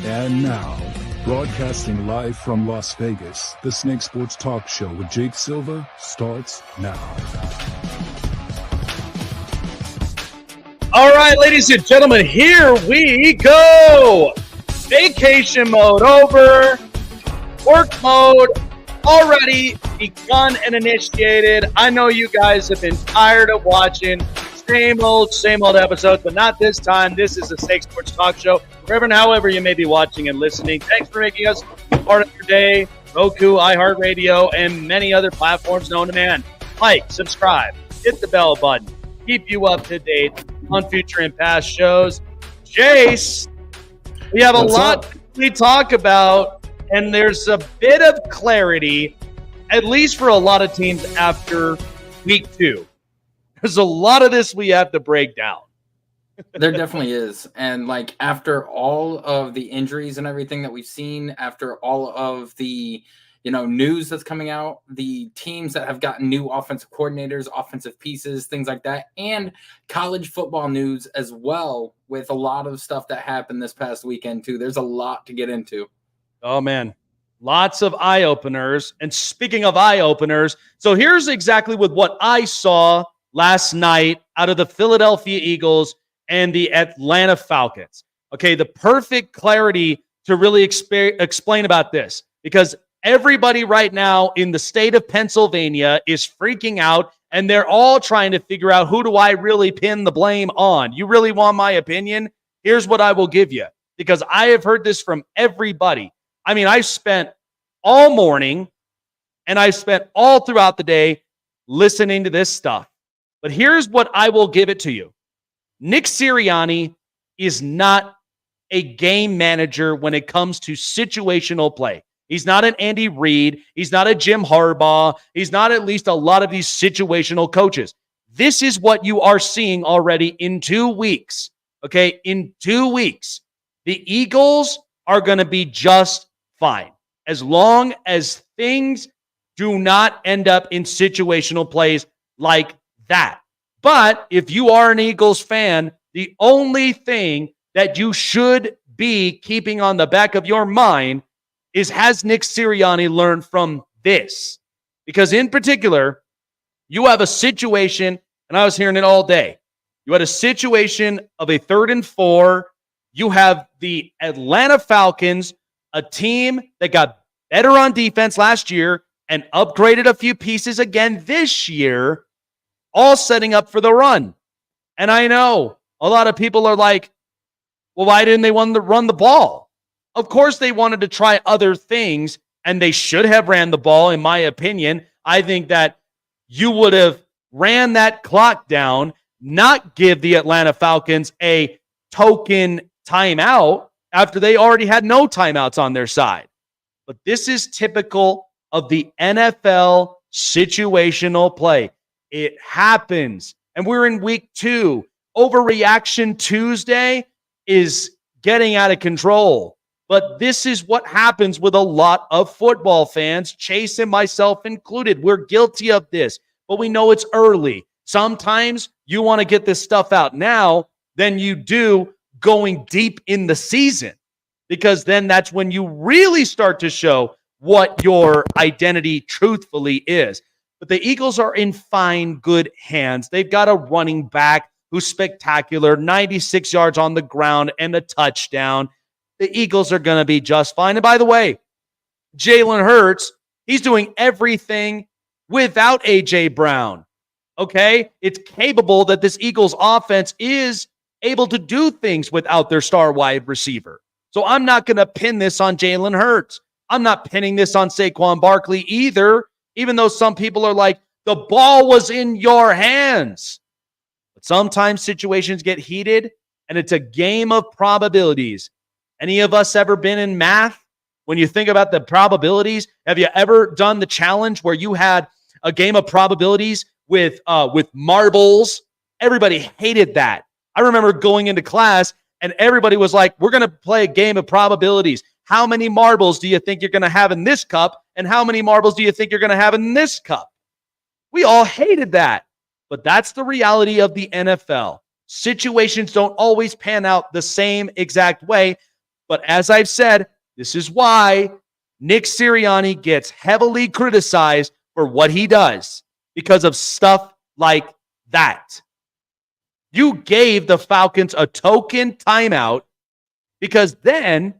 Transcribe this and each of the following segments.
And now, broadcasting live from Las Vegas, the Snake Sports Talk Show with Jake Silva starts now. All right, ladies and gentlemen, here we go. Vacation mode over. Work mode already begun and initiated. I know you guys have been tired of watching same old episodes, but not this time. This is the Snake Sports Talk Show. Wherever and however you may be watching and listening, thanks for making us part of your day. Roku, iHeartRadio, and many other platforms known to man. Like, subscribe, hit the bell button. Keep you up to date on future and past shows. Jace, we have a lot to talk about, and there's a bit of clarity, at least for a lot of teams after week 2. There's a lot of this we have to break down. There definitely is. And like after all of the injuries and everything that we've seen, after all of the news that's coming out, the teams that have gotten new offensive coordinators, offensive pieces, things like that, and college football news as well, with a lot of stuff that happened this past weekend too. There's a lot to get into. Oh man, lots of eye-openers. And speaking of eye-openers, so here's exactly what I saw last night out of the Philadelphia Eagles and the Atlanta Falcons. Okay, the perfect clarity to really explain about this, because everybody right now in the state of Pennsylvania is freaking out, and they're all trying to figure out, who do I really pin the blame on? You really want my opinion? Here's what I will give you, because I have heard this from everybody. I mean, I spent all morning and I spent all throughout the day listening to this stuff. But here's what I will give it to you. Nick Sirianni is not a game manager when it comes to situational play. He's not an Andy Reid. He's not a Jim Harbaugh. He's not at least a lot of these situational coaches. This is what you are seeing already in 2 weeks. Okay, in 2 weeks, the Eagles are going to be just fine as long as things do not end up in situational plays like that. But if you are an Eagles fan, the only thing that you should be keeping on the back of your mind is, has Nick Sirianni learned from this? Because in particular, you have a situation, and I was hearing it all day. You had a situation of a 3rd and 4. You have the Atlanta Falcons, a team that got better on defense last year and upgraded a few pieces again this year, all setting up for the run. And I know a lot of people are like, well, why didn't they want to run the ball? Of course they wanted to try other things, and they should have ran the ball, in my opinion. I think that you would have ran that clock down, not give the Atlanta Falcons a token timeout after they already had no timeouts on their side. But this is typical of the NFL situational play. It happens. And we're in week 2. Overreaction Tuesday is getting out of control. But this is what happens with a lot of football fans, Chase and myself included. We're guilty of this, but we know it's early. Sometimes you want to get this stuff out now than you do going deep in the season, because then that's when you really start to show what your identity truthfully is. But the Eagles are in fine, good hands. They've got a running back who's spectacular, 96 yards on the ground and a touchdown. The Eagles are going to be just fine. And by the way, Jalen Hurts, he's doing everything without A.J. Brown. Okay? It's capable that this Eagles offense is able to do things without their star wide receiver. So I'm not going to pin this on Jalen Hurts. I'm not pinning this on Saquon Barkley either, even though some people are like, the ball was in your hands. But sometimes situations get heated, and it's a game of probabilities. Any of us ever been in math? When you think about the probabilities, have you ever done the challenge where you had a game of probabilities with marbles? Everybody hated that. I remember going into class and everybody was like, we're going to play a game of probabilities. How many marbles do you think you're going to have in this cup? And how many marbles do you think you're going to have in this cup? We all hated that. But that's the reality of the NFL. Situations don't always pan out the same exact way. But as I've said, this is why Nick Sirianni gets heavily criticized for what he does because of stuff like that. You gave the Falcons a token timeout because then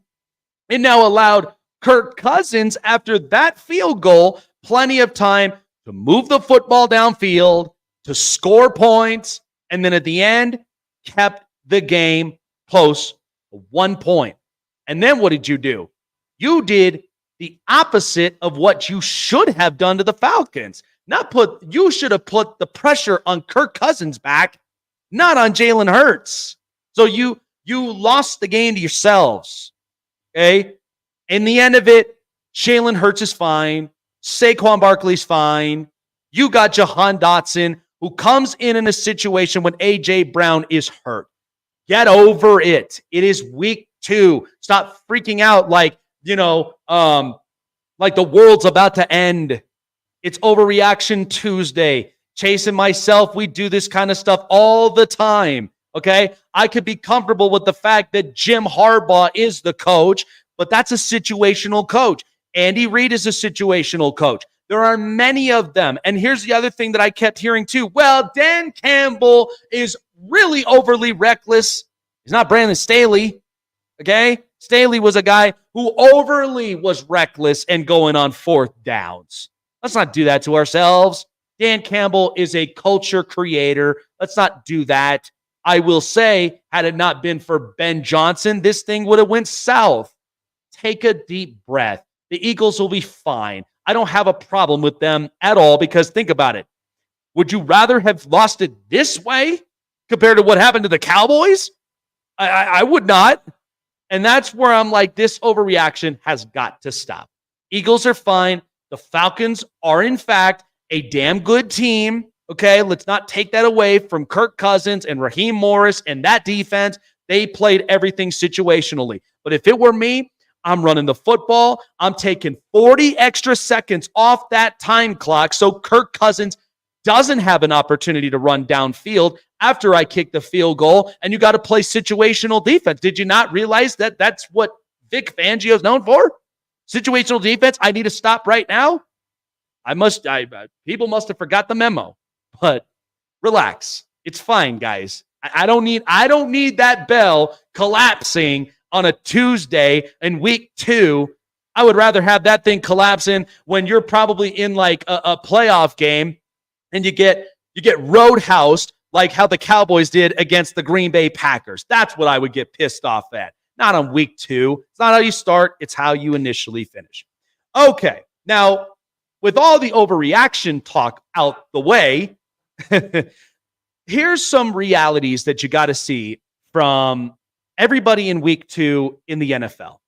it now allowed Kirk Cousins, after that field goal, plenty of time to move the football downfield, to score points, and then at the end, kept the game close to 1 point. And then what did you do? You did the opposite of what you should have done to the Falcons. You should have put the pressure on Kirk Cousins back, not on Jalen Hurts. So you lost the game to yourselves. Okay? In the end of it, Jalen Hurts is fine. Saquon Barkley's fine. You got Jahan Dotson, who comes in a situation when A.J. Brown is hurt. Get over it. It is week 2. Stop freaking out like the world's about to end. It's Overreaction Tuesday. Chase and myself, we do this kind of stuff all the time, okay? I could be comfortable with the fact that Jim Harbaugh is the coach, but that's a situational coach. Andy Reid is a situational coach. There are many of them. And here's the other thing that I kept hearing too. Well, Dan Campbell is really overly reckless. He's not Brandon Staley, okay? Staley was a guy who overly was reckless and going on 4th downs. Let's not do that to ourselves. Dan Campbell is a culture creator. Let's not do that. I will say, had it not been for Ben Johnson, this thing would have went south. Take a deep breath. The Eagles will be fine. I don't have a problem with them at all because think about it. Would you rather have lost it this way compared to what happened to the Cowboys? I would not. And that's where I'm like, this overreaction has got to stop. Eagles are fine. The Falcons are, in fact, a damn good team. Okay, let's not take that away from Kirk Cousins and Raheem Morris and that defense. They played everything situationally. But if it were me, I'm running the football. I'm taking 40 extra seconds off that time clock so Kirk Cousins doesn't have an opportunity to run downfield after I kick the field goal, and you got to play situational defense. Did you not realize that that's what Vic Fangio is known for? Situational defense. I need to stop right now. People must have forgot the memo, but relax. It's fine, guys. I don't need that bell collapsing on a Tuesday in week 2. I would rather have that thing collapsing when you're probably in like a playoff game and you get roadhoused like how the Cowboys did against the Green Bay Packers. That's what I would get pissed off at. Not on week 2. It's not how you start. It's how you initially finish. Okay. Now, with all the overreaction talk out the way, here's some realities that you got to see from everybody in week 2 in the NFL.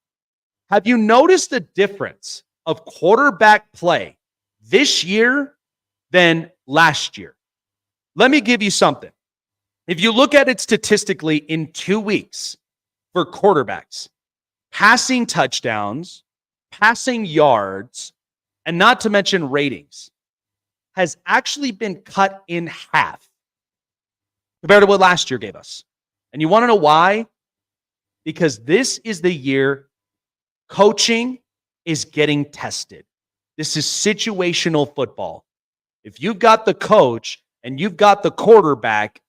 Have you noticed the difference of quarterback play this year than last year? Let me give you something. If you look at it statistically in 2 weeks for quarterbacks, passing touchdowns, passing yards, and not to mention ratings, has actually been cut in half compared to what last year gave us. And you want to know why? Because this is the year coaching is getting tested. This is situational football. If you've got the coach and you've got the quarterback,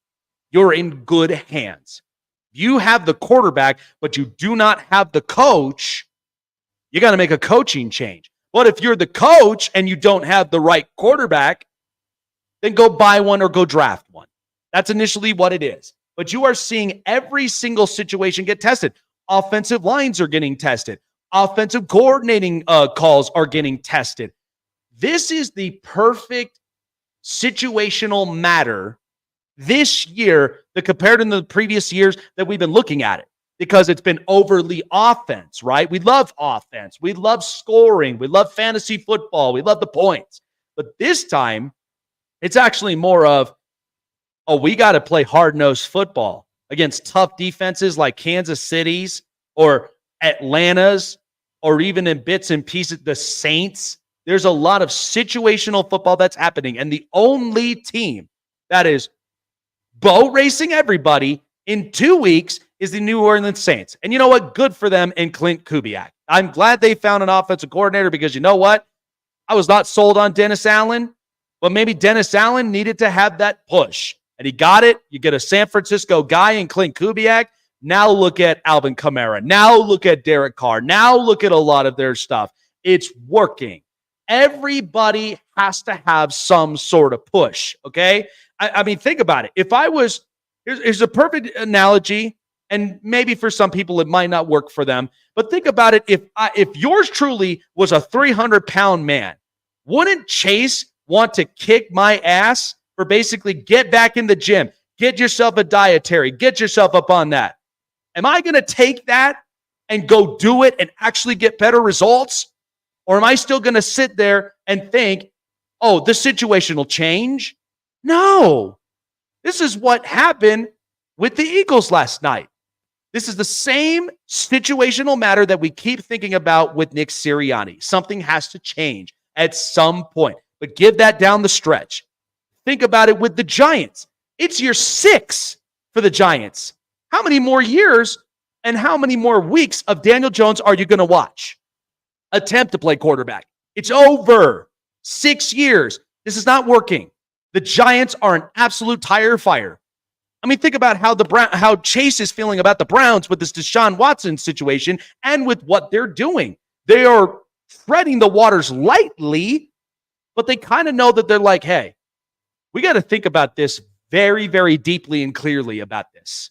you're in good hands. You have the quarterback, but you do not have the coach, you got to make a coaching change. But if you're the coach and you don't have the right quarterback, then go buy one or go draft one. That's initially what it is. But you are seeing every single situation get tested. Offensive lines are getting tested. Offensive coordinating calls are getting tested. This is the perfect situational matter this year that compared to the previous years that we've been looking at it, because it's been overly offense, right? We love offense. We love scoring. We love fantasy football. We love the points. But this time, it's actually more of, we got to play hard-nosed football against tough defenses like Kansas City's or Atlanta's, or even in bits and pieces, the Saints. There's a lot of situational football that's happening. And the only team that is boat racing everybody in 2 weeks is the New Orleans Saints. And you know what? Good for them and Clint Kubiak. I'm glad they found an offensive coordinator because you know what? I was not sold on Dennis Allen, but maybe Dennis Allen needed to have that push. And he got it. You get a San Francisco guy in Clint Kubiak. Now look at Alvin Kamara. Now look at Derek Carr. Now look at a lot of their stuff. It's working. Everybody has to have some sort of push, okay? I mean, think about it. If I was, here's a perfect analogy, and maybe for some people it might not work for them, but think about it. If yours truly was a 300-pound man, wouldn't Chase want to kick my ass for basically get back in the gym, get yourself a dietary, get yourself up on that? Am I going to take that and go do it and actually get better results? Or am I still going to sit there and think, oh, the situation will change? No. This is what happened with the Eagles last night. This is the same situational matter that we keep thinking about with Nick Sirianni. Something has to change at some point, but give that down the stretch. Think about it with the Giants. It's year 6 for the Giants. How many more years and how many more weeks of Daniel Jones are you going to watch? Attempt to play quarterback. It's over. 6 years. This is not working. The Giants are an absolute tire fire. I mean, think about how Chase is feeling about the Browns with this Deshaun Watson situation and with what they're doing. They are treading the waters lightly, but they kind of know that they're like, hey, we got to think about this very, very deeply and clearly about this.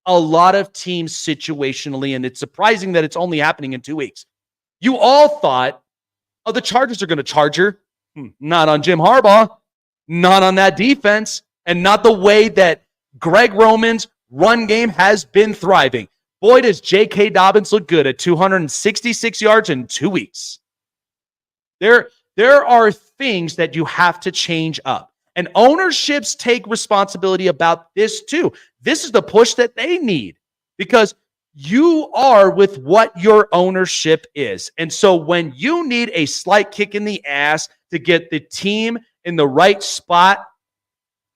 A lot of teams situationally, and it's surprising that it's only happening in 2 weeks. You all thought, oh, the Chargers are going to charger. Not on Jim Harbaugh, not on that defense, and not the way that Greg Roman's run game has been thriving. Boy, does J.K. Dobbins look good at 266 yards in 2 weeks. There are things that you have to change up. And ownerships take responsibility about this too. This is the push that they need because you are with what your ownership is. And so when you need a slight kick in the ass to get the team in the right spot,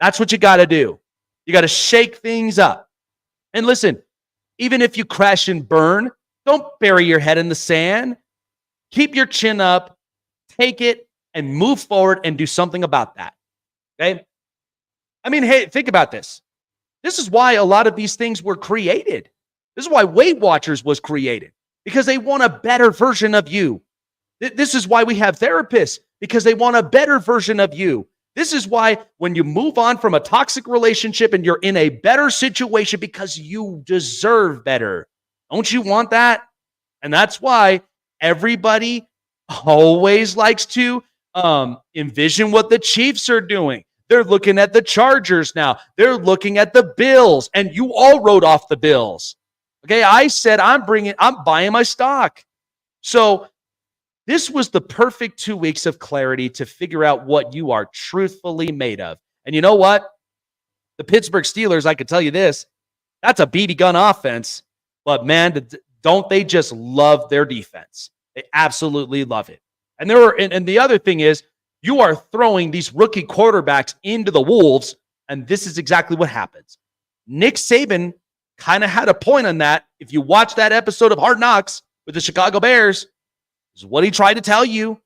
that's what you got to do. You got to shake things up. And listen, even if you crash and burn, don't bury your head in the sand. Keep your chin up, take it, and move forward and do something about that. Okay? I mean, hey, think about this. This is why a lot of these things were created. This is why Weight Watchers was created, because they want a better version of you. This is why we have therapists, because they want a better version of you. This is why when you move on from a toxic relationship and you're in a better situation because you deserve better. Don't you want that? And that's why everybody always likes to envision what the Chiefs are doing. They're looking at the Chargers now. They're looking at the Bills, and you all wrote off the Bills. Okay, I said I'm buying my stock. So this was the perfect 2 weeks of clarity to figure out what you are truthfully made of. And you know what? The Pittsburgh Steelers, I could tell you this, that's a BB gun offense, but man, don't they just love their defense? They absolutely love it. And the other thing is, you are throwing these rookie quarterbacks into the wolves, and this is exactly what happens. Nick Saban kind of had a point on that. If you watch that episode of Hard Knocks with the Chicago Bears, this is what he tried to tell you.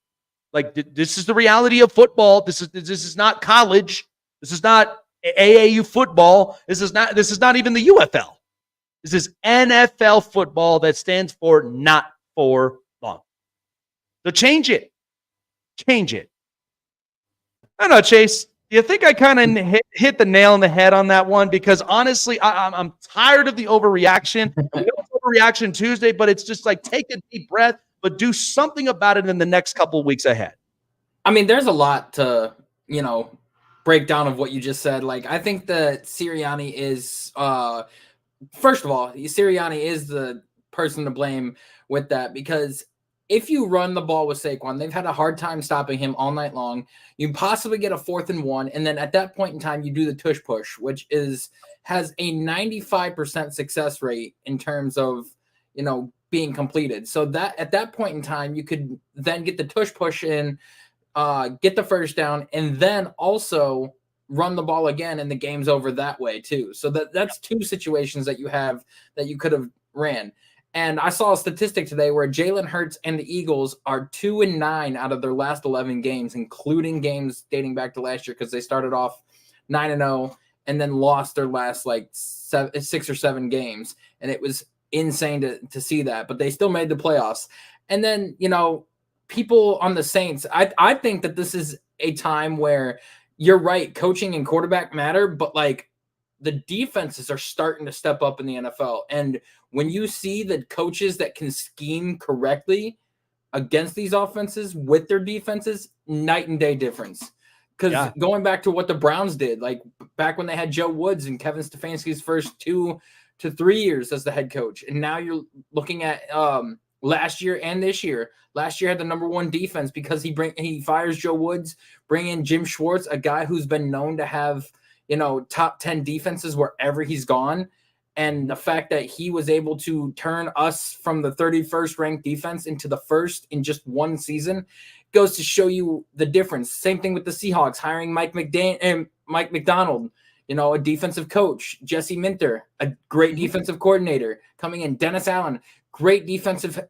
Like, this is the reality of football. This is not college. This is not AAU football. This is not even the UFL. This is NFL football that stands for not for long. So change it. Change it. I don't know, Chase. Do you think I kind of hit the nail on the head on that one? Because honestly, I'm tired of the overreaction. We know it's Overreaction Tuesday, but it's just like, take a deep breath, but do something about it in the next couple of weeks ahead. I mean, there's a lot to, breakdown of what you just said. Like, I think that Sirianni is, first of all, Sirianni is the person to blame with that, because if you run the ball with Saquon, they've had a hard time stopping him all night long. You possibly get a 4th and 1, and then at that point in time, you do the tush push, which has a 95% success rate in terms of, being completed. So that at that point in time, you could then get the tush push in, get the first down, and then also run the ball again and the game's over that way too. So that's two situations that you have that you could have ran. And I saw a statistic today where Jalen Hurts and the Eagles are 2-9 out of their last 11 games, including games dating back to last year, because they started off 9-0 and then lost their last like 6 or 7 games. And it was insane to see that, but they still made the playoffs. And then, people on the Saints, I think that this is a time where you're right, coaching and quarterback matter, but like the defenses are starting to step up in the NFL. And when you see the coaches that can scheme correctly against these offenses with their defenses, night and day difference. Because going back to what the Browns did, like back when they had Joe Woods and Kevin Stefanski's first 2 to 3 years as the head coach. And now you're looking at last year and this year. Last year had the number 1 defense because he fires Joe Woods, bring in Jim Schwartz, a guy who's been known to have, top 10 defenses wherever he's gone. And the fact that he was able to turn us from the 31st ranked defense into the first in just one season goes to show you the difference. Same thing with the Seahawks, hiring Mike McDonald, a defensive coach, Jesse Minter, a great defensive coordinator coming in, Dennis Allen, great defensive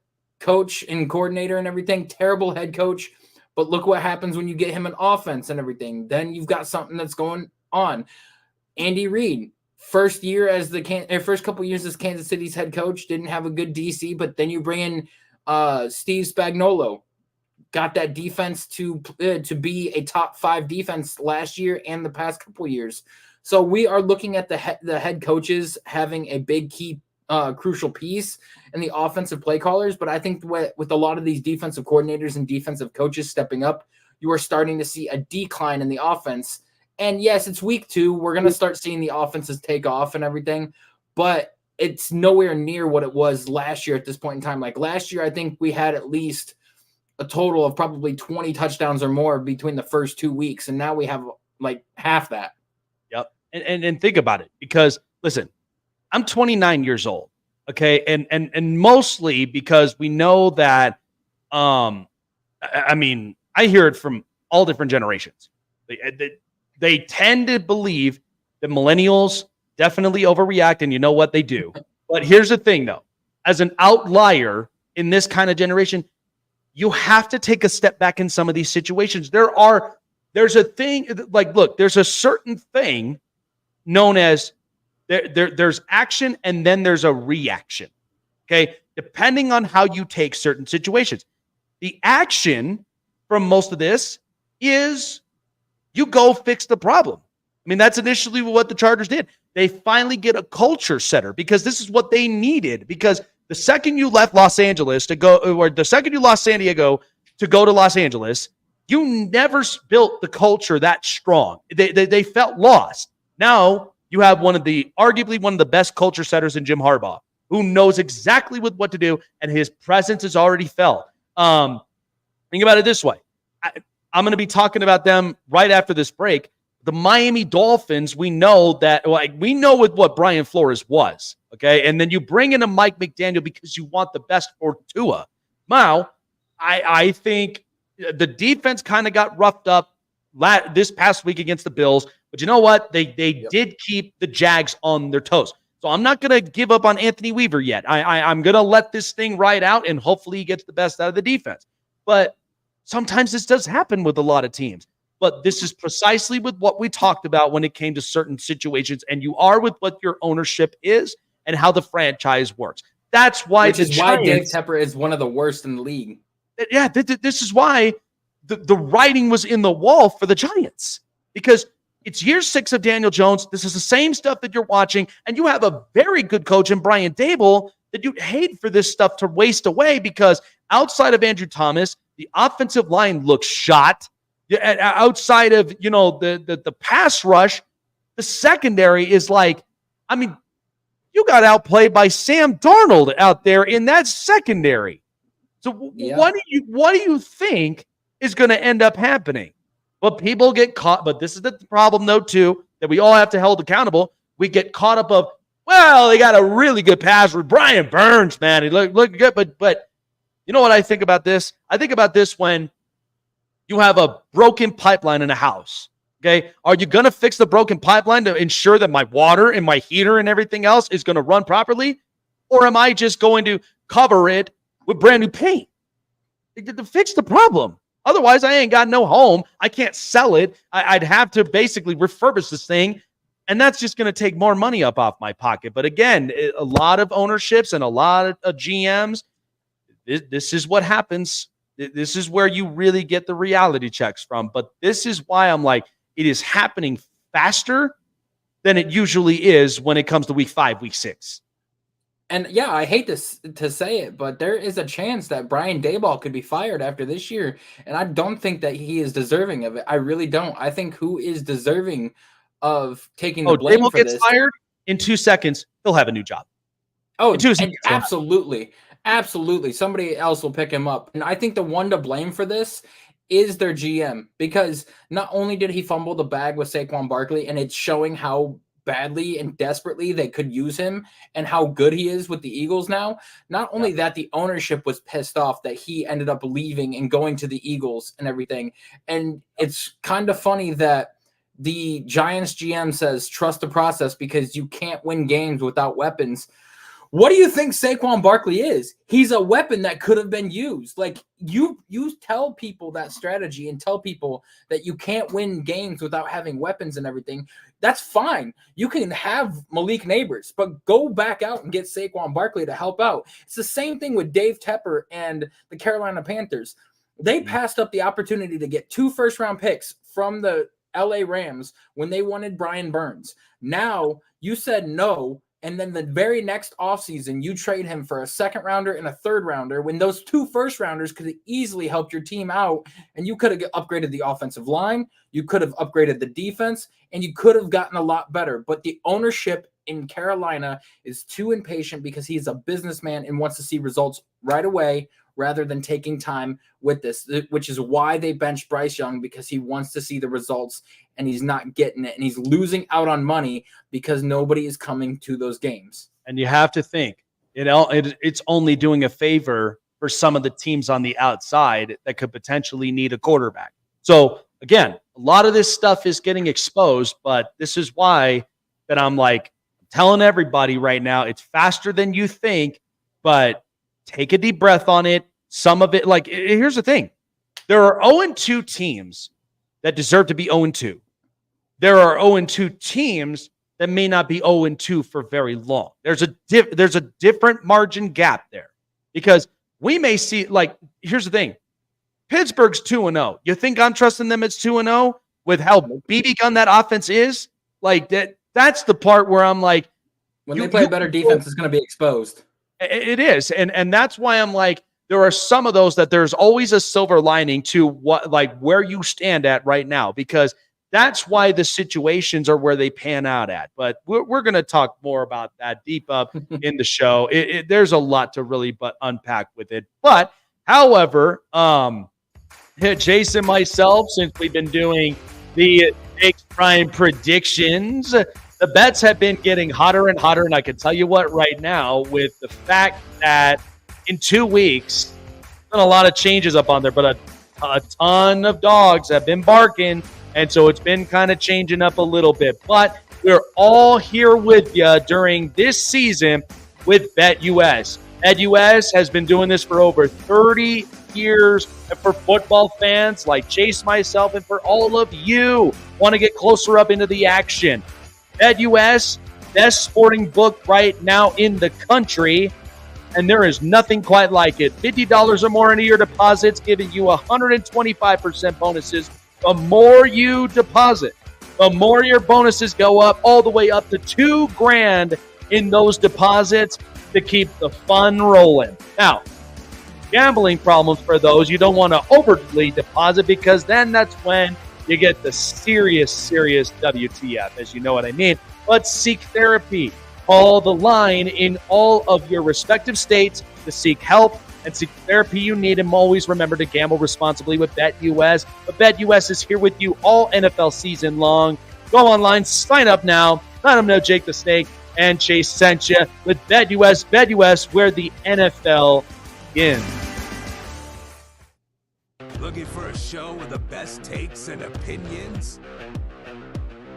coach and coordinator and everything, terrible head coach. But look what happens when you get him an offense and everything. Then you've got something that's going on. Andy Reid, first couple years as Kansas City's head coach, didn't have a good DC, but then you bring in Steve Spagnuolo, got that defense to be a top 5 defense last year and the past couple years. So we are looking at the head coaches having a big key crucial piece in the offensive play callers. But I think with a lot of these defensive coordinators and defensive coaches stepping up, you are starting to see a decline in the offense. And yes, it's week 2. We're going to start seeing the offenses take off and everything, but it's nowhere near what it was last year at this point in time. Like last year, I think we had at least a total of probably 20 touchdowns or more between the first 2 weeks. And now we have like half that. Yep. And think about it, because listen, I'm 29 years old. Okay. And mostly because we know that, I hear it from all different generations. They tend to believe that millennials definitely overreact, and you know what they do. But here's the thing, though. As an outlier in this kind of generation, you have to take a step back in some of these situations. There's a thing, like, look, there's a certain thing known as there's action and then there's a reaction. Okay? Depending on how you take certain situations. The action from most of this is you go fix the problem. I mean, that's initially what the Chargers did. They finally get a culture setter because this is what they needed. Because the second you left Los Angeles to go, or the second you lost San Diego to go to Los Angeles, you never built the culture that strong. They felt lost. Now you have arguably one of the best culture setters in Jim Harbaugh, who knows exactly what to do, and his presence is already felt. Think about it this way. I'm going to be talking about them right after this break. The Miami Dolphins, we know with what Brian Flores was, okay? And then you bring in a Mike McDaniel because you want the best for Tua. Now, I think the defense kind of got roughed up this past week against the Bills, but you know what? They did keep the Jags on their toes. So I'm not going to give up on Anthony Weaver yet. I'm going to let this thing ride out, and hopefully he gets the best out of the defense. But sometimes this does happen with a lot of teams. But this is precisely with what we talked about when it came to certain situations, and you are with what your ownership is and how the franchise works. That's why why Dave Tepper is one of the worst in the league. Yeah, this is why the writing was in the wall for the Giants, because it's year 6 of Daniel Jones. This is the same stuff that you're watching, and you have a very good coach in Brian Daboll that you'd hate for this stuff to waste away, because outside of Andrew Thomas, the offensive line looks shot. Outside of, the pass rush, the secondary is like, you got outplayed by Sam Darnold out there in that secondary. So what do you think is going to end up happening? But people get caught. But this is the problem, though, too, that we all have to hold accountable. We get caught up of, well, they got a really good pass with Brian Burns, man. He looked good. But you know what I think about this? I think about this when you have a broken pipeline in a house. Okay. Are you going to fix the broken pipeline to ensure that my water and my heater and everything else is going to run properly? Or am I just going to cover it with brand new paint to fix the problem? Otherwise, I ain't got no home. I can't sell it. I'd have to basically refurbish this thing. And that's just going to take more money up off my pocket. But again, a lot of ownerships and a lot of GMs, this is what happens. This is where you really get the reality checks from. But this is why I'm like, it is happening faster than it usually is when it comes to week 5, week 6. And yeah, I hate to say it, but there is a chance that Brian Daboll could be fired after this year. And I don't think that he is deserving of it. I really don't. I think who is deserving of taking the blame Daboll for gets this. fired in 2 seconds, he'll have a new job. Oh, absolutely. Absolutely. Somebody else will pick him up. And I think the one to blame for this is their GM, because not only did he fumble the bag with Saquon Barkley, and it's showing how badly and desperately they could use him and how good he is with the Eagles now. Not only that, the ownership was pissed off that he ended up leaving and going to the Eagles and everything. And it's kind of funny that the Giants GM says, trust the process because you can't win games without weapons. What do you think Saquon Barkley is? He's a weapon that could have been used. Like, you tell people that strategy and tell people that you can't win games without having weapons and everything. That's fine. You can have Malik Neighbors, but go back out and get Saquon Barkley to help out. It's the same thing with Dave Tepper and the Carolina Panthers. They passed up the opportunity to get 2 first-round picks from the LA Rams when they wanted Brian Burns. Now you said no. And then the very next offseason, you trade him for a 2nd rounder and a 3rd rounder when those 2 first rounders could have easily helped your team out. And you could have upgraded the offensive line. You could have upgraded the defense, and you could have gotten a lot better. But the ownership in Carolina is too impatient because he's a businessman and wants to see results right away rather than taking time with this, which is why they benched Bryce Young, because he wants to see the results and he's not getting it. And he's losing out on money because nobody is coming to those games. And you have to think, it's only doing a favor for some of the teams on the outside that could potentially need a quarterback. So again, a lot of this stuff is getting exposed, but this is why that I'm like telling everybody right now, it's faster than you think, but take a deep breath on it. Some of it, like, here's the thing. There are 0-2 teams that deserve to be 0-2. There are 0-2 teams that may not be 0-2 for very long. There's a different margin gap there, because we may see, like, here's the thing. Pittsburgh's 2-0. You think I'm trusting them as 2-0 with how BB gun that offense is? Like, that's the part where I'm like, when they play a better defense, it's going to be exposed. It is. And that's why I'm like, there are some of those that there's always a silver lining to what, like, where you stand at right now, because that's why the situations are where they pan out at. But we're going to talk more about that deep up in the show. There's a lot to really unpack with it. But however, Jason, myself, since we've been doing the Jake's Prime predictions, the bets have been getting hotter and hotter. And I can tell you what right now, with the fact that in 2 weeks, been a lot of changes up on there, but a ton of dogs have been barking. And so it's been kind of changing up a little bit. But we're all here with you during this season with BetUS. BetUS has been doing this for over 30 years. And for football fans like Chase, myself, and for all of you want to get closer up into the action, BetUS, best sporting book right now in the country. And there is nothing quite like it. $50 or more in your deposits, giving you 125% bonuses. The more you deposit, the more your bonuses go up, all the way up to $2,000 in those deposits to keep the fun rolling. Now, gambling problems for those, you don't want to overly deposit, because then that's when you get the serious WTF, as you know what I mean. But seek therapy. Call the line in all of your respective states to seek help and seek therapy you need. And always remember to gamble responsibly with BetUS. But BetUS is here with you all NFL season long. Go online, sign up now. Let them know Jake the Snake and Chase sent you with BetUS. BetUS, where the NFL begins. Looking for a show with the best takes and opinions?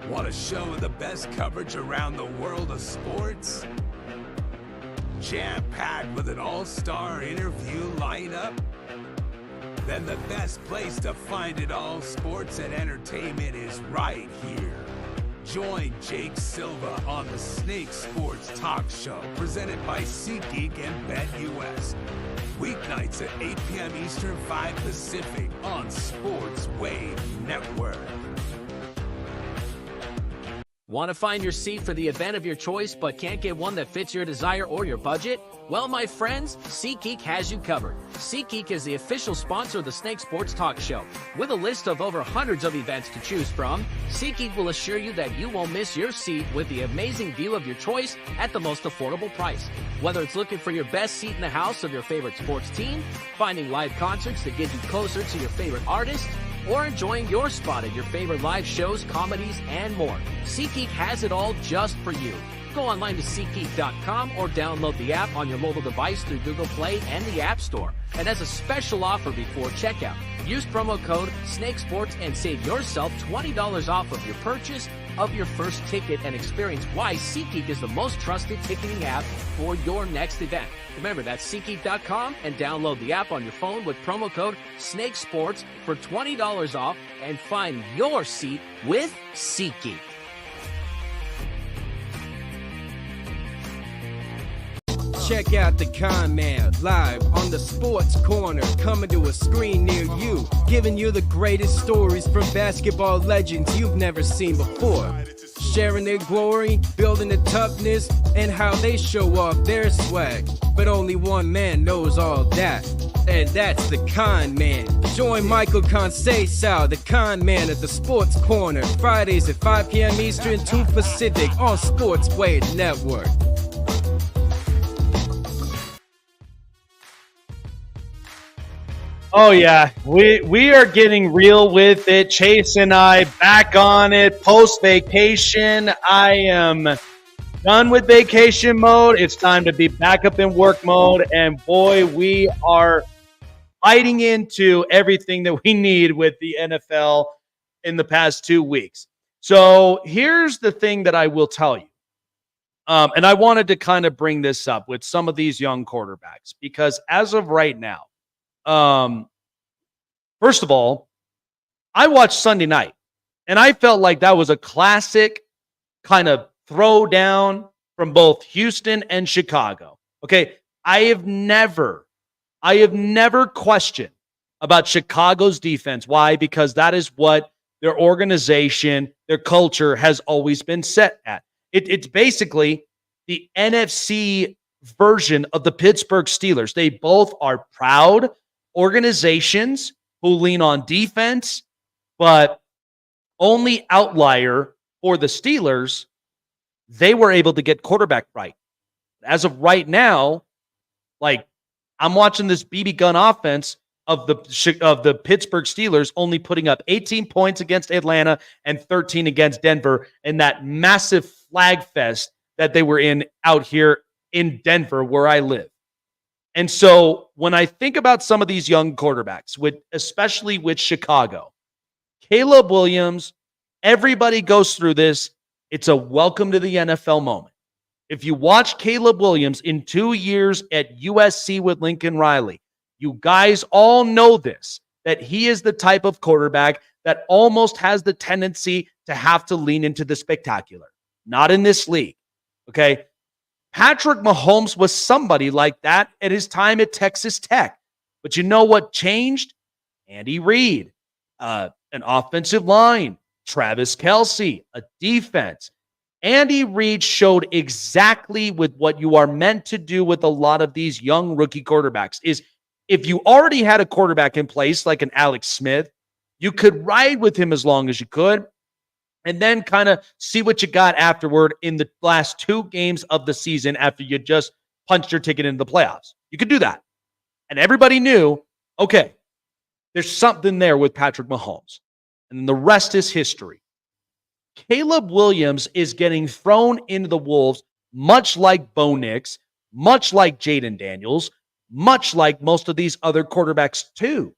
Want a show with the best coverage around the world of sports? Jam-packed with an all-star interview lineup? Then the best place to find it all, sports and entertainment, is right here. Join Jake Silva on the Snake Sports Talk Show, presented by SeatGeek and BetUS. Weeknights at 8 p.m. Eastern, 5 Pacific on Sports Wave Network. Want to find your seat for the event of your choice but can't get one that fits your desire or your budget? Well, my friends, SeatGeek has you covered. SeatGeek is the official sponsor of the Snake Sports Talk Show. With a list of over hundreds of events to choose from, SeatGeek will assure you that you won't miss your seat with the amazing view of your choice at the most affordable price. Whether it's looking for your best seat in the house of your favorite sports team, finding live concerts that get you closer to your favorite artist, or enjoying your spot at your favorite live shows, comedies, and more, SeatGeek has it all just for you. Go online to SeatGeek.com or download the app on your mobile device through Google Play and the App Store. And as a special offer before checkout, use promo code SNAKESPORTS and save yourself $20 off of your purchase of your first ticket, and experience why SeatGeek is the most trusted ticketing app for your next event. Remember, that's SeatGeek.com, and download the app on your phone with promo code SNAKESPORTS for $20 off and find your seat with SeatGeek. Check out the Con Man live on the Sports Corner, coming to a screen near you, giving you the greatest stories from basketball legends you've never seen before. Sharing their glory, building the toughness, and how they show off their swag. But only one man knows all that, and that's the Con Man. Join Michael Conceição, the Con Man, at the Sports Corner, Fridays at 5 p.m. Eastern, 2 Pacific on Sports Wave Network. Oh, yeah. We are getting real with it. Chase and I back on it post-vacation. I am done with vacation mode. It's time to be back up in work mode. And, boy, we are biting into everything that we need with the NFL in the past 2 weeks. So here's the thing that I will tell you. And I wanted to kind of bring this up with some of these young quarterbacks, because as of right now, first of all, I watched Sunday night, and I felt like that was a classic kind of throwdown from both Houston and Chicago. Okay, I have never questioned about Chicago's defense. Why? Because that is what their organization, their culture has always been set at. It's basically the NFC version of the Pittsburgh Steelers. They both are proud organizations who lean on defense, but only outlier for the Steelers, they were able to get quarterback right. As of right now, like, I'm watching this BB gun offense of the Pittsburgh Steelers only putting up 18 points against Atlanta and 13 against Denver in that massive flag fest that they were in out here in Denver, where I live. And so when I think about some of these young quarterbacks, especially with Chicago, Caleb Williams, everybody goes through this. It's a welcome to the NFL moment. If you watch Caleb Williams in 2 years at USC with Lincoln Riley, you guys all know this, that he is the type of quarterback that almost has the tendency to have to lean into the spectacular. Not in this league, okay? Patrick Mahomes was somebody like that at his time at Texas Tech. But you know what changed? Andy Reid, an offensive line, Travis Kelce, a defense. Andy Reid showed exactly with what you are meant to do with a lot of these young rookie quarterbacks is if you already had a quarterback in place like an Alex Smith, you could ride with him as long as you could, and then kind of see what you got afterward in the last 2 games of the season after you just punched your ticket into the playoffs. You could do that. And everybody knew, okay, there's something there with Patrick Mahomes. And the rest is history. Caleb Williams is getting thrown into the wolves, much like Bo Nix, much like Jaden Daniels, much like most of these other quarterbacks too.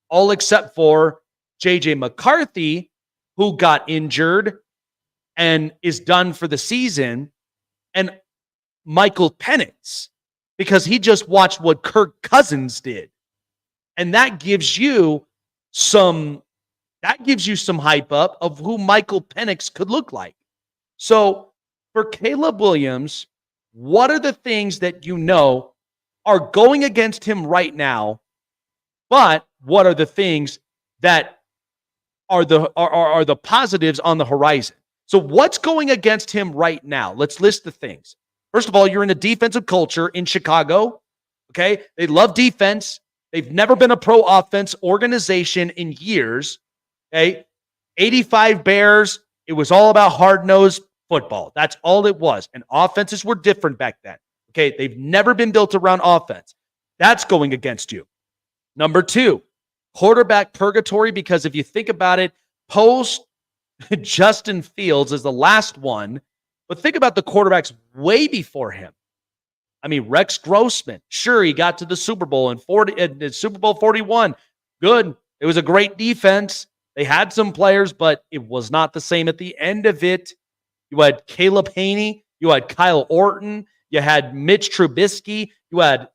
All except for J.J. McCarthy, who got injured and is done for the season, and Michael Penix, because he just watched what Kirk Cousins did. And that gives you some hype up of who Michael Penix could look like. So for Caleb Williams, what are the things that you know are going against him right now, but what are the things that are the positives on the horizon? So what's going against him right now? Let's list the things. First of all, you're in a defensive culture in Chicago. Okay. They love defense. They've never been a pro offense organization in years. Okay. 85 Bears. It was all about hard-nosed football. That's all it was. And offenses were different back then. Okay. They've never been built around offense. That's going against you. Number 2, quarterback purgatory, because if you think about it, post Justin Fields is the last one, but think about the quarterbacks way before him. I mean, Rex Grossman, sure, he got to the Super Bowl in Super Bowl 41. Good. It was a great defense. They had some players, but it was not the same at the end of it. You had Caleb Haney. You had Kyle Orton. You had Mitch Trubisky. You had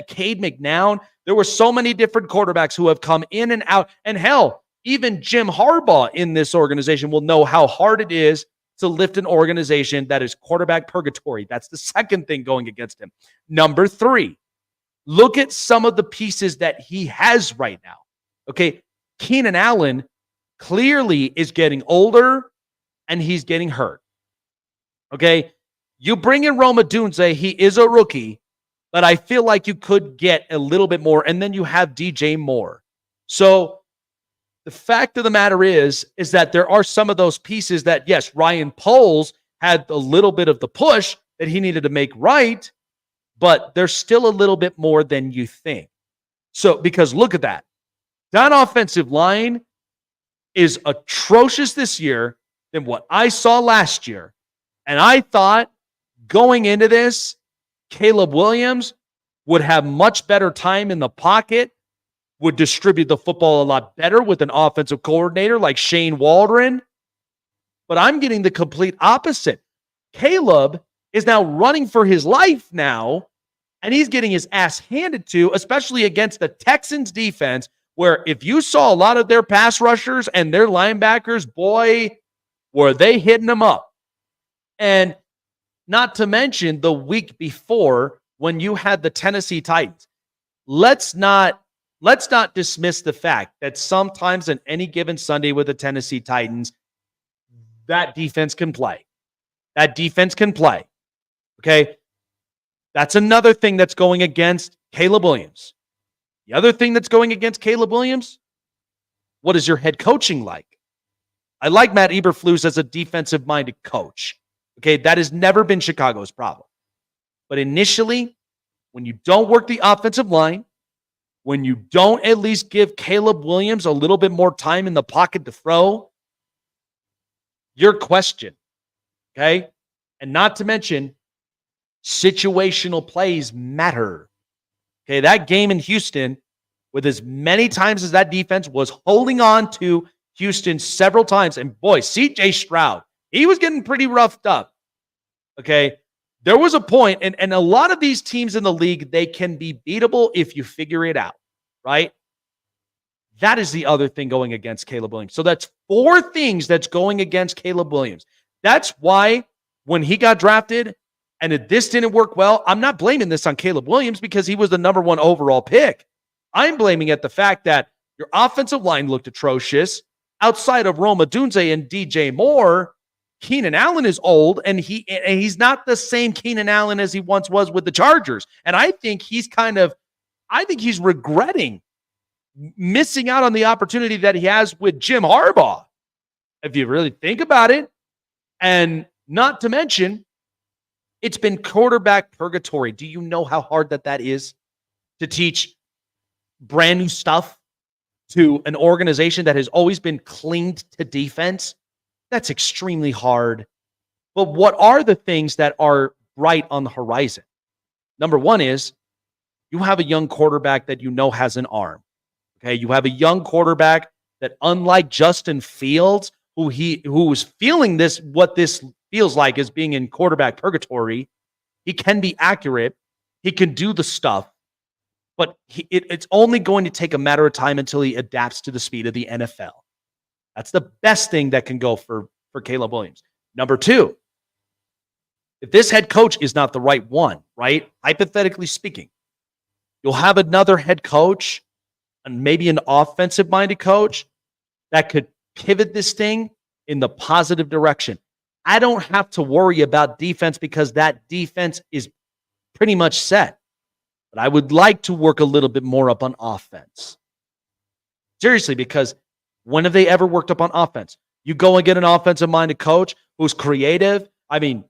Cade McNown. There were so many different quarterbacks who have come in and out. And hell, even Jim Harbaugh in this organization will know how hard it is to lift an organization that is quarterback purgatory. That's the second thing going against him. Number 3, look at some of the pieces that he has right now. Okay, Keenan Allen clearly is getting older and he's getting hurt. Okay, you bring in Rome Odunze, he is a rookie, but I feel like you could get a little bit more. And then you have DJ Moore. So the fact of the matter is that there are some of those pieces that, yes, Ryan Poles had a little bit of the push that he needed to make right, but there's still a little bit more than you think. So, because look at that. That offensive line is atrocious this year than what I saw last year. And I thought going into this, Caleb Williams would have much better time in the pocket, would distribute the football a lot better with an offensive coordinator like Shane Waldron. But I'm getting the complete opposite. Caleb is now running for his life now, and he's getting his ass handed to, especially against the Texans defense, where if you saw a lot of their pass rushers and their linebackers, boy, were they hitting them up. And not to mention the week before when you had the Tennessee Titans. Let's not dismiss the fact that sometimes on any given Sunday with the Tennessee Titans, that defense can play. That defense can play. Okay? That's another thing that's going against Caleb Williams. The other thing that's going against Caleb Williams, what is your head coaching like? I like Matt Eberflus as a defensive-minded coach. Okay, that has never been Chicago's problem. But initially, when you don't work the offensive line, when you don't at least give Caleb Williams a little bit more time in the pocket to throw, you're questioned. Okay? And not to mention, situational plays matter. Okay, that game in Houston, with as many times as that defense was holding on to Houston several times, and boy, CJ Stroud, he was getting pretty roughed up. Okay, there was a point, and a lot of these teams in the league, they can be beatable if you figure it out, right? That is the other thing going against Caleb Williams. So that's 4 things that's going against Caleb Williams. That's why when he got drafted and this didn't work well, I'm not blaming this on Caleb Williams because he was the number 1 overall pick. I'm blaming it the fact that your offensive line looked atrocious. Outside of Rome Odunze and DJ Moore, Keenan Allen is old, and he's not the same Keenan Allen as he once was with the Chargers. And I think he's regretting missing out on the opportunity that he has with Jim Harbaugh, if you really think about it. And not to mention, it's been quarterback purgatory. Do you know how hard that is to teach brand new stuff to an organization that has always been clinged to defense? That's extremely hard. But what are the things that are bright on the horizon? Number 1 is you have a young quarterback that you know has an arm. Okay, you have a young quarterback that, unlike Justin Fields, who was feeling this, what this feels like is being in quarterback purgatory. He can be accurate. He can do the stuff, but it's only going to take a matter of time until he adapts to the speed of the NFL. That's the best thing that can go for Caleb Williams. Number two, if this head coach is not the right one, right? Hypothetically speaking, you'll have another head coach and maybe an offensive-minded coach that could pivot this thing in the positive direction. I don't have to worry about defense because that defense is pretty much set. But I would like to work a little bit more up on offense. Seriously, because when have they ever worked up on offense? You go and get an offensive-minded coach who's creative. I mean,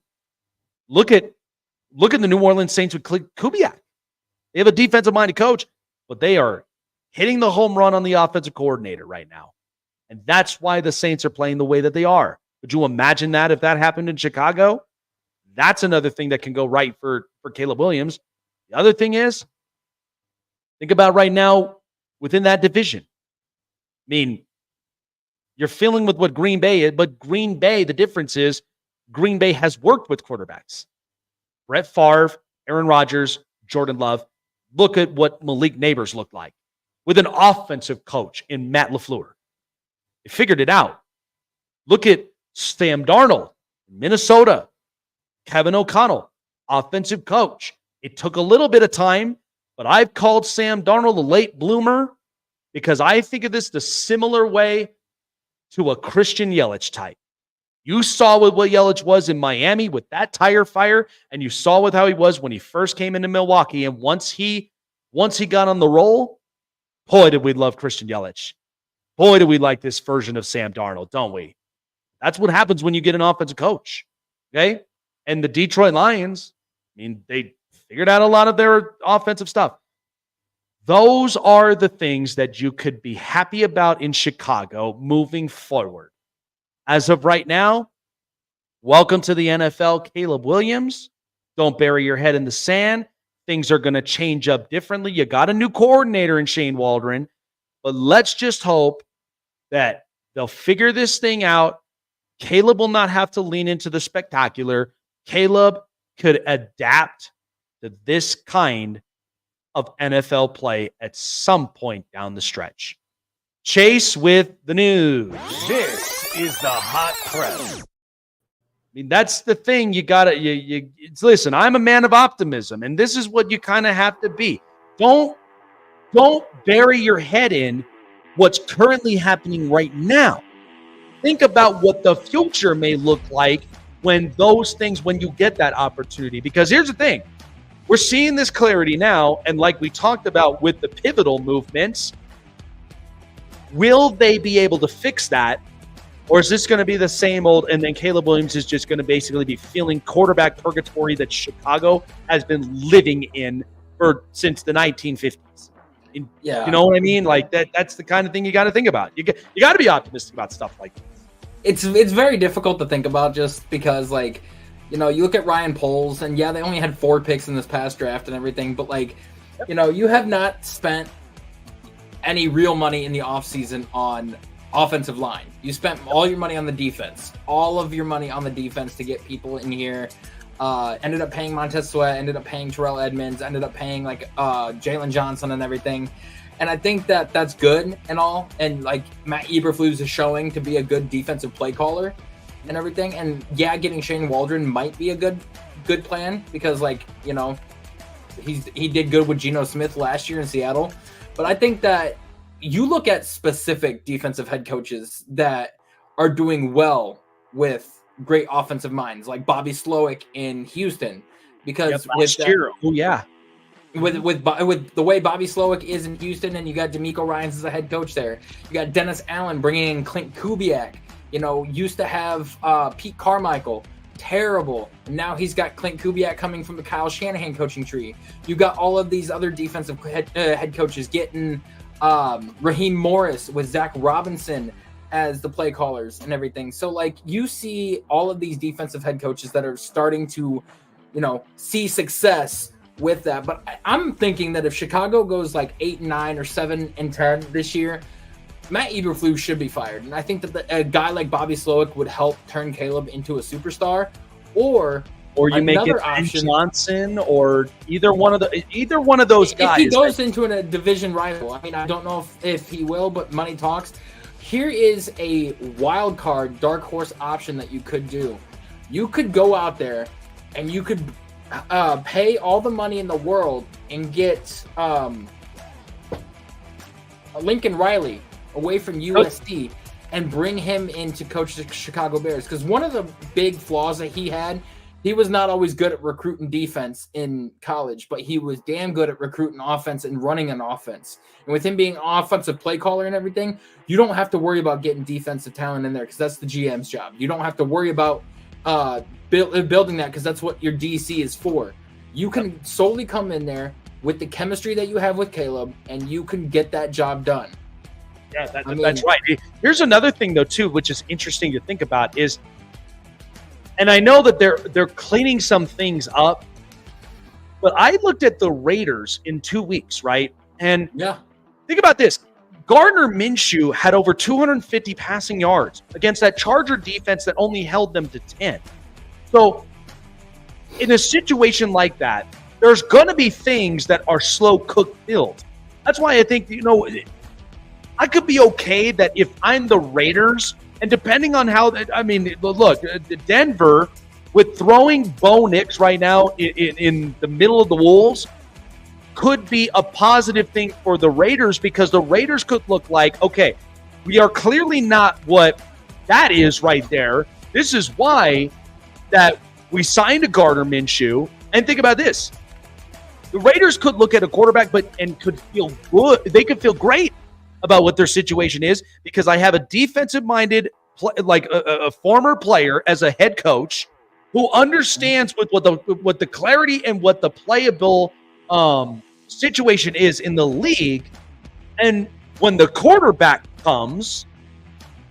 look at the New Orleans Saints with Kubiak. They have a defensive-minded coach, but they are hitting the home run on the offensive coordinator right now. And that's why the Saints are playing the way that they are. Could you imagine that if that happened in Chicago? That's another thing that can go right for Caleb Williams. The other thing is, think about right now within that division. I mean, you're feeling with what Green Bay is, but Green Bay, the difference is Green Bay has worked with quarterbacks. Brett Favre, Aaron Rodgers, Jordan Love. Look at what Malik Neighbors looked like with an offensive coach in Matt LaFleur. They figured it out. Look at Sam Darnold, Minnesota. Kevin O'Connell, offensive coach. It took a little bit of time, but I've called Sam Darnold a late bloomer because I think of this the similar way to a Christian Yelich type. You saw what Yelich was in Miami with that tire fire, and you saw with how he was when he first came into Milwaukee. And once he got on the roll, boy, did we love Christian Yelich. Boy, do we like this version of Sam Darnold, don't we? That's what happens when you get an offensive coach, okay? And the Detroit Lions, I mean, they figured out a lot of their offensive stuff. Those are the things that you could be happy about in Chicago moving forward. As of right now, welcome to the NFL, Caleb Williams. Don't bury your head in the sand. Things are going to change up differently. You got a new coordinator in Shane Waldron, but let's just hope that they'll figure this thing out. Caleb will not have to lean into the spectacular. Caleb could adapt to this kind of NFL play at some point down the stretch. Chase with the news. This is the hot press. I mean, that's the thing. You got to listen, I'm a man of optimism, and this is what you kind of have to be. Don't bury your head in what's currently happening right now. Think about what the future may look like when you get that opportunity. Because here's the thing. We're seeing this clarity now, and like we talked about with the pivotal movements, will they be able to fix that? Or is this going to be the same old, and then Caleb Williams is just going to basically be feeling quarterback purgatory that Chicago has been living in since the 1950s? Yeah. You know what I mean? Like that's the kind of thing you got to think about. You got to be optimistic about stuff like this. It's very difficult to think about just because, like, you know, you look at Ryan Poles, and yeah, they only had 4 picks in this past draft and everything, but, like, you know, you have not spent any real money in the offseason on offensive line. You spent all your money on the defense, all of your money on the defense to get people in here. Ended up paying Montez Sweat, ended up paying Terrell Edmonds, ended up paying, like, Jalen Johnson and everything. And I think that that's good and all. And, like, Matt Eberflus is showing to be a good defensive play caller and everything. And, yeah, getting Shane Waldron might be a good plan because, like, you know, he did good with Geno Smith last year in Seattle. But I think that you look at specific defensive head coaches that are doing well with great offensive minds, like Bobby Slowick in Houston. Because with the way Bobby Slowick is in Houston, and you got DeMeco Ryans as a head coach there. You got Dennis Allen bringing in Clint Kubiak. You know, used to have Pete Carmichael, terrible. And now he's got Clint Kubiak coming from the Kyle Shanahan coaching tree. You got all of these other defensive head coaches getting Raheem Morris with Zach Robinson as the play callers and everything. So, like, you see all of these defensive head coaches that are starting to, you know, see success with that. But I'm thinking that if Chicago goes like 8-9 or 7-10 this year, Matt Eberflus should be fired. And I think that a guy like Bobby Slowick would help turn Caleb into a superstar. Or you make it Ben Johnson, or either one of those guys. If he goes into a division rival, I mean, I don't know if he will, but money talks. Here is a wild card, dark horse option that you could do. You could go out there and you could pay all the money in the world and get Lincoln Riley away from USC and bring him in to coach the Chicago Bears. Because one of the big flaws that he had, he was not always good at recruiting defense in college, but he was damn good at recruiting offense and running an offense. And with him being an offensive play caller and everything, you don't have to worry about getting defensive talent in there because that's the GM's job. You don't have to worry about building that because that's what your DC is for. You can solely come in there with the chemistry that you have with Caleb, and you can get that job done. Yeah, that's right. Here's another thing, though, too, which is interesting to think about is, and I know that they're cleaning some things up, but I looked at the Raiders in 2 weeks, right? And think about this. Gardner Minshew had over 250 passing yards against that Charger defense that only held them to 10. So in a situation like that, there's going to be things that are slow cook build. That's why I think, I could be okay that if I'm the Raiders, and depending on how, look, Denver, with throwing Bo Nix right now in the middle of the Wolves, could be a positive thing for the Raiders because the Raiders could look like, okay, we are clearly not what that is right there. This is why that we signed a Gardner Minshew. And think about this. The Raiders could look at a quarterback and could feel good. They could feel great about what their situation is because I have a defensive-minded, a former player as a head coach who understands what the clarity and what the playable situation is in the league. And when the quarterback comes,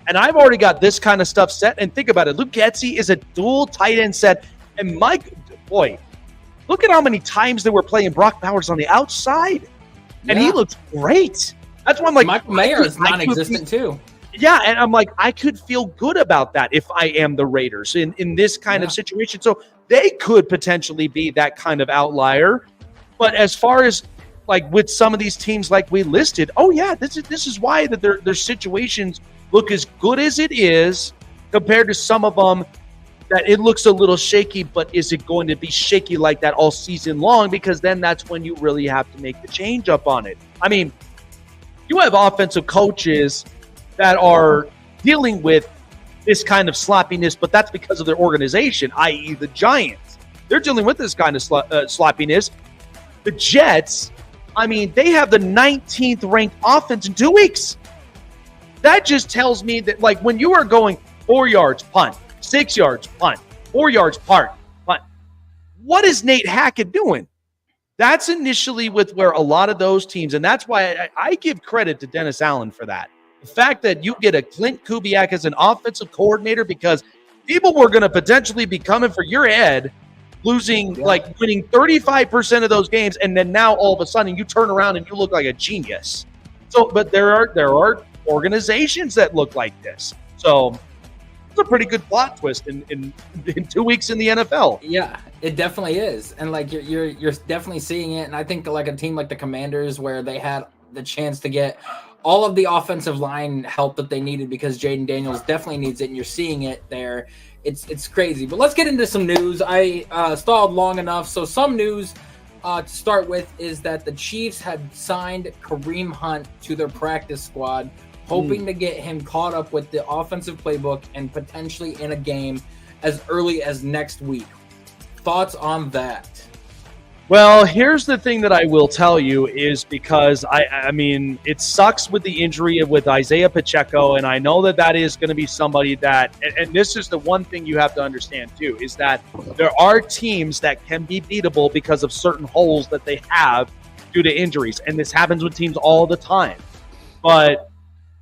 and I've already got this kind of stuff set, and think about it, Luke Getsy is a dual tight end set, and boy, look at how many times they were playing Brock Bowers on the outside, and he looks great. That's why I'm like, Michael Mayer is non-existent too. Yeah, and I'm like, I could feel good about that if I am the Raiders in this kind of situation. So they could potentially be that kind of outlier. But as far as like with some of these teams like we listed, this is why that their situations look as good as it is compared to some of them that it looks a little shaky, but is it going to be shaky like that all season long? Because then that's when you really have to make the change up on it. I mean, you have offensive coaches that are dealing with this kind of sloppiness, but that's because of their organization, i.e. the Giants. They're dealing with this kind of sloppiness. The Jets, they have the 19th ranked offense in 2 weeks. That just tells me that, like, when you are going 4 yards, punt, 6 yards, punt, 4 yards, punt, what is Nate Hackett doing? That's initially with where a lot of those teams, and that's why I give credit to Dennis Allen for that. The fact that you get a Clint Kubiak as an offensive coordinator because people were going to potentially be coming for your head, winning 35% of those games, and then now all of a sudden you turn around and you look like a genius. So, but there are organizations that look like this. So it's a pretty good plot twist in 2 weeks in the NFL. Yeah, it definitely is. And like you're definitely seeing it. And I think like a team like the Commanders where they had the chance to get all of the offensive line help that they needed because Jaden Daniels definitely needs it, and you're seeing it there. It's crazy. But let's get into some news. I stalled long enough. So some news to start with is that the Chiefs had signed Kareem Hunt to their practice squad, hoping to get him caught up with the offensive playbook and potentially in a game as early as next week. Thoughts on that? Well, here's the thing that I will tell you is because, it sucks with the injury with Isaiah Pacheco, and I know that is going to be somebody that, and this is the one thing you have to understand too, is that there are teams that can be beatable because of certain holes that they have due to injuries, and this happens with teams all the time. But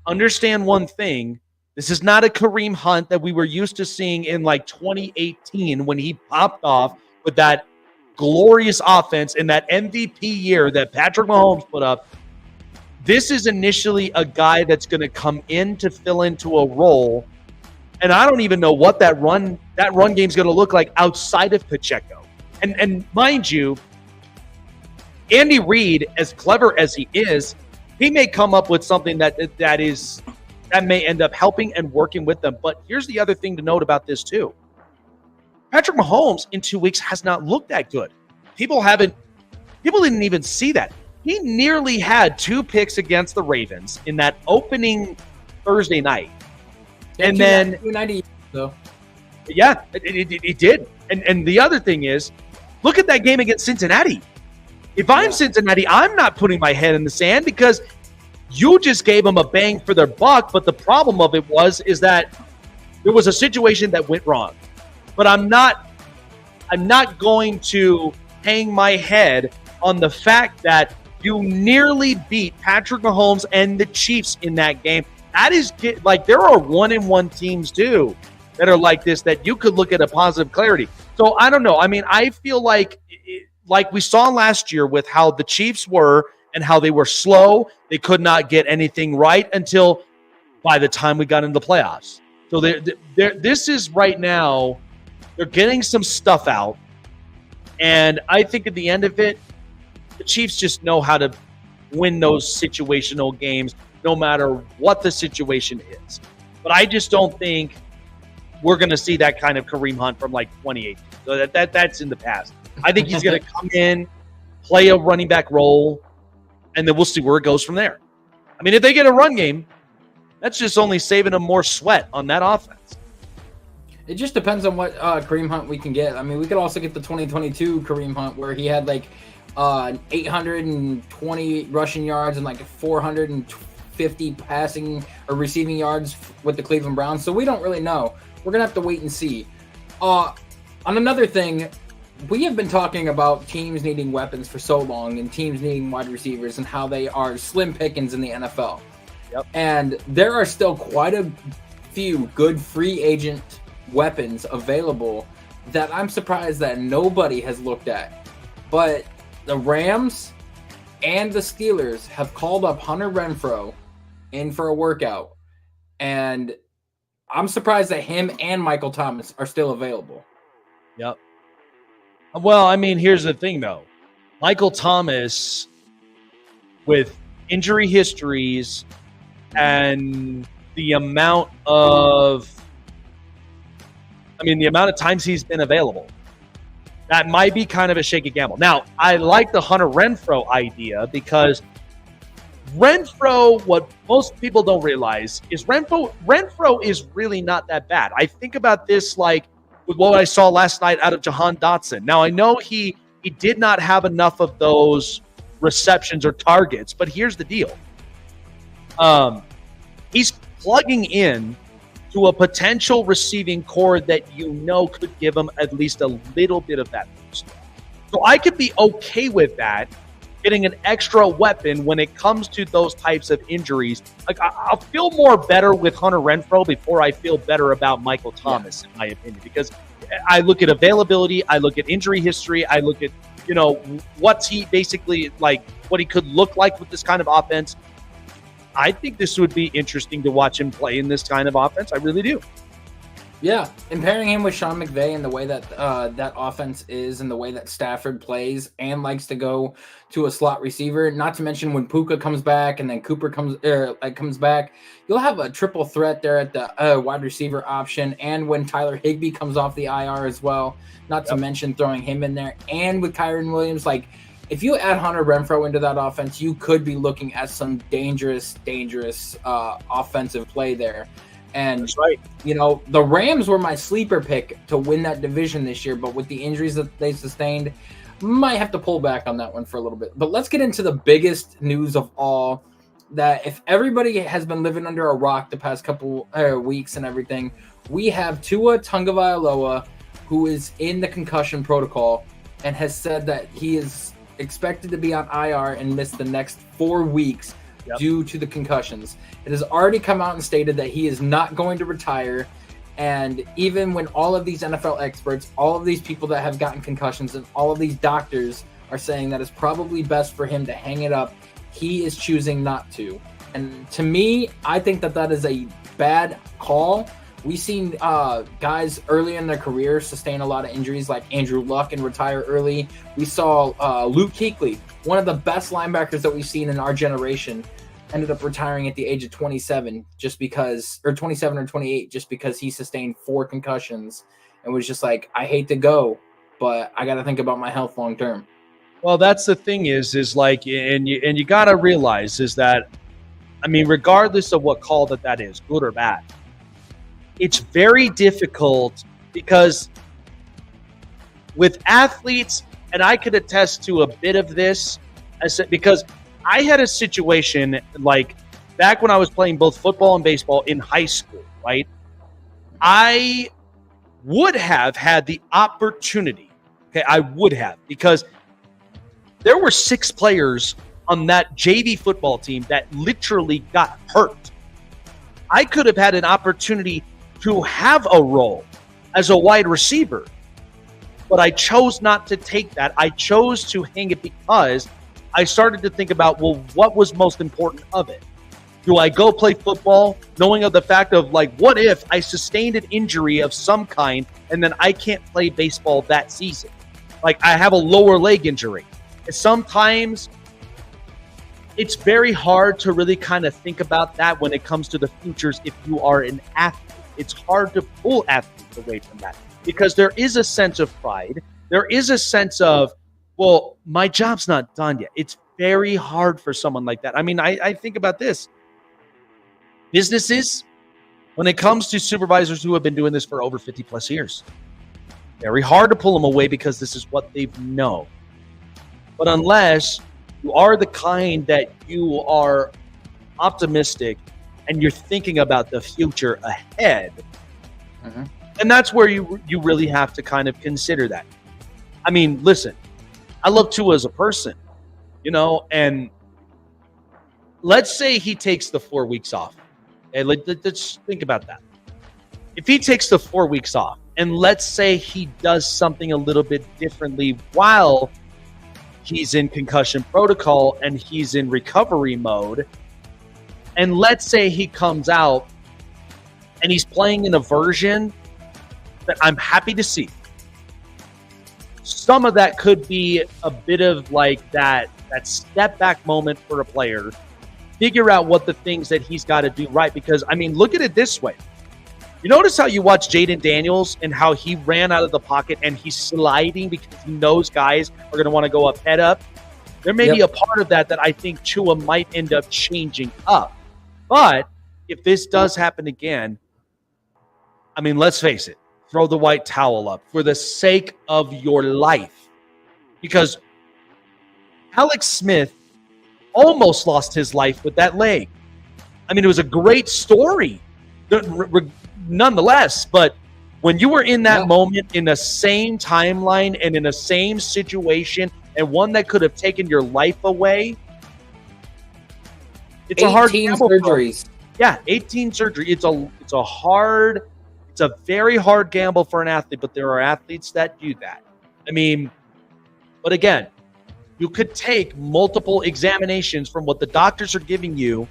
understand one thing, this is not a Kareem Hunt that we were used to seeing in like 2018 when he popped off with that glorious offense in that MVP year that Patrick Mahomes put up. this is initially a guy that's going to come in to fill into a role, and I don't even know what that run game is going to look like outside of Pacheco. And mind you, Andy Reid, as clever as he is, he may come up with something that may end up helping and working with them. But here's the other thing to note about this too. Patrick Mahomes in 2 weeks has not looked that good. People didn't even see that. He nearly had 2 picks against the Ravens in that opening Thursday night. Yeah, and then 290 though. Yeah, it did. And the other thing is, look at that game against Cincinnati. If I'm Cincinnati, I'm not putting my head in the sand because you just gave them a bang for their buck. But the problem of it is that there was a situation that went wrong. But I'm not going to hang my head on the fact that you nearly beat Patrick Mahomes and the Chiefs in that game. That is like, there are 1-1 teams too that are like this, that you could look at a positive clarity. So I don't know. I mean, I feel like we saw last year with how the Chiefs were and how they were slow. They could not get anything right until by the time we got into the playoffs. So this is right now, they're getting some stuff out. And I think at the end of it, the Chiefs just know how to win those situational games, no matter what the situation is. But I just don't think we're going to see that kind of Kareem Hunt from like 2018. So that's in the past. I think he's going to come in, play a running back role, and then we'll see where it goes from there. I mean, if they get a run game, that's just only saving them more sweat on that offense. It just depends on what Kareem Hunt we can get. I mean, we could also get the 2022 Kareem Hunt where he had like 820 rushing yards and like 450 passing or receiving yards with the Cleveland Browns. So we don't really know. We're going to have to wait and see. On another thing, we have been talking about teams needing weapons for so long and teams needing wide receivers and how they are slim pickings in the NFL. Yep. And there are still quite a few good free agent weapons available that I'm surprised that nobody has looked at. But the Rams and the Steelers have called up Hunter Renfrow in for a workout. And I'm surprised that him and Michael Thomas are still available. Yep. Well, I mean, here's the thing, though. Michael Thomas, with injury histories and the amount of times he's been available, that might be kind of a shaky gamble. Now, I like the Hunter Renfrow idea because Renfrow, what most people don't realize is Renfrow is really not that bad. I think about this like with what I saw last night out of Jahan Dotson. Now, I know he did not have enough of those receptions or targets, but here's the deal. He's plugging in to a potential receiving core that could give him at least a little bit of that boost. So I could be okay with that, getting an extra weapon when it comes to those types of injuries. Like, I'll feel more better with Hunter Renfrow before I feel better about Michael Thomas, in my opinion, because I look at availability, I look at injury history, I look at, what's he basically like, what he could look like with this kind of offense. I think this would be interesting to watch him play in this kind of offense. I really do. Yeah, and pairing him with Sean McVay and the way that that offense is and the way that Stafford plays and likes to go to a slot receiver, not to mention when Puka comes back and then Cooper comes back, you'll have a triple threat there at the wide receiver option, and when Tyler Higbee comes off the IR as well, not to mention throwing him in there, and with Kyren Williams, like, if you add Hunter Renfrow into that offense, you could be looking at some dangerous offensive play there. And, that's right. The Rams were my sleeper pick to win that division this year, but with the injuries that they sustained, might have to pull back on that one for a little bit. But let's get into the biggest news of all, that if everybody has been living under a rock the past couple weeks and everything, we have Tua Tagovailoa, who is in the concussion protocol and has said that he is expected to be on IR and miss the next 4 weeks due to the concussions. It has already come out and stated that he is not going to retire. And even when all of these NFL experts, all of these people that have gotten concussions, and all of these doctors are saying that it's probably best for him to hang it up he is choosing not to. And to me, I think that is a bad call. We've seen guys early in their career sustain a lot of injuries, like Andrew Luck, and retire early. We saw Luke Kuechly, one of the best linebackers that we've seen in our generation, ended up retiring at the age of 27 or 28, just because he sustained 4 concussions and was just like, I hate to go, but I got to think about my health long term. Well, that's the thing is like, and you got to realize is that, I mean, regardless of what call that is, good or bad, it's very difficult because with athletes, and I could attest to a bit of this, because I had a situation like back when I was playing both football and baseball in high school, right? I would have had the opportunity, I would have, because there were 6 players on that JV football team that literally got hurt. I could have had an opportunity to have a role as a wide receiver, but I chose not to take that. I chose to hang it because I started to think about, well, what was most important of it? Do I go play football knowing of the fact of, like, what if I sustained an injury of some kind and then I can't play baseball that season? Like, I have a lower leg injury. Sometimes it's very hard to really kind of think about that when it comes to the futures if you are an athlete. It's hard to pull athletes away from that because there is a sense of pride. There is a sense of, well, my job's not done yet. It's very hard for someone like that. I mean, I think about this. Businesses, when it comes to supervisors who have been doing this for over 50 plus years, very hard to pull them away because this is what they know. But unless you are the kind that you are optimistic and you're thinking about the future ahead, and that's where you really have to kind of consider that. I mean, listen, I love Tua as a person, and let's say he takes the 4 weeks off. Okay, let's think about that. If he takes the 4 weeks off, and let's say he does something a little bit differently while he's in concussion protocol and he's in recovery mode, and let's say he comes out and he's playing in a version that I'm happy to see. Some of that could be a bit of like that step back moment for a player. Figure out what the things that he's got to do right. Because, I mean, look at it this way. You notice how you watch Jaden Daniels and how he ran out of the pocket and he's sliding because he knows guys are going to want to go up, head up. There may be a part of that I think Tua might end up changing up. But if this does happen again, I mean, let's face it, throw the white towel up for the sake of your life. Because Alex Smith almost lost his life with that leg. I mean, it was a great story nonetheless, but when you were in that moment, in the same timeline and in the same situation, and one that could have taken your life away, it's a hard 18 surgeries. Yeah, 18 surgery. It's a very hard gamble for an athlete, but there are athletes that do that. I mean, but again, you could take multiple examinations from what the doctors are giving you,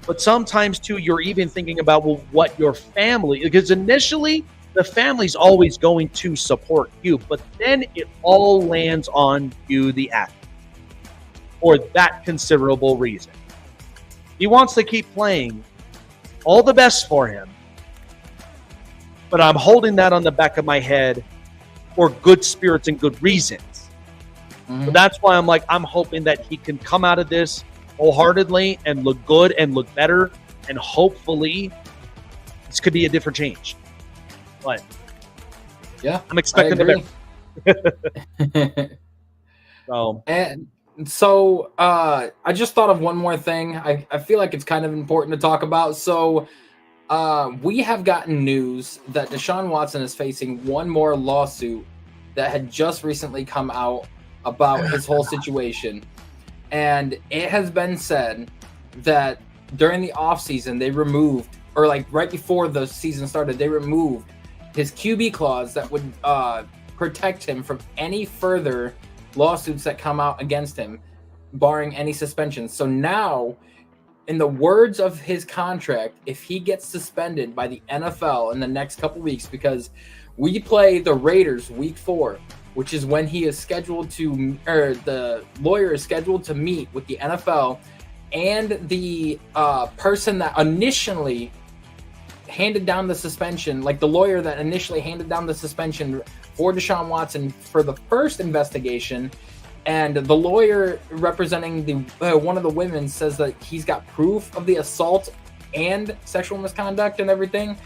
but sometimes too, you're even thinking about, well, what your family, because initially the family's always going to support you, but then it all lands on you, the athlete, for that considerable reason. He wants to keep playing. All the best for him. But I'm holding that on the back of my head for good spirits and good reasons. So that's why I'm hoping that he can come out of this wholeheartedly and look good and look better. And hopefully this could be a different change. But yeah, I'm expecting it. So I just thought of one more thing. I feel like it's kind of important to talk about. So we have gotten news that Deshaun Watson is facing one more lawsuit that had just recently come out about his whole situation. And it has been said that during the offseason, they removed, or like right before the season started, they removed his QB clause that would protect him from any further lawsuits that come out against him. barring any suspensions. So now, in the words of his contract, if he gets suspended by the NFL in the next couple weeks, because we play the Raiders week 4, which is when he is scheduled to, or the lawyer is scheduled to meet with the NFL and the person that initially handed down the suspension, like the lawyer that initially handed down the suspension for Deshaun Watson for the first investigation. And the lawyer representing the one of the women says that he's got proof of the assault and sexual misconduct and everything.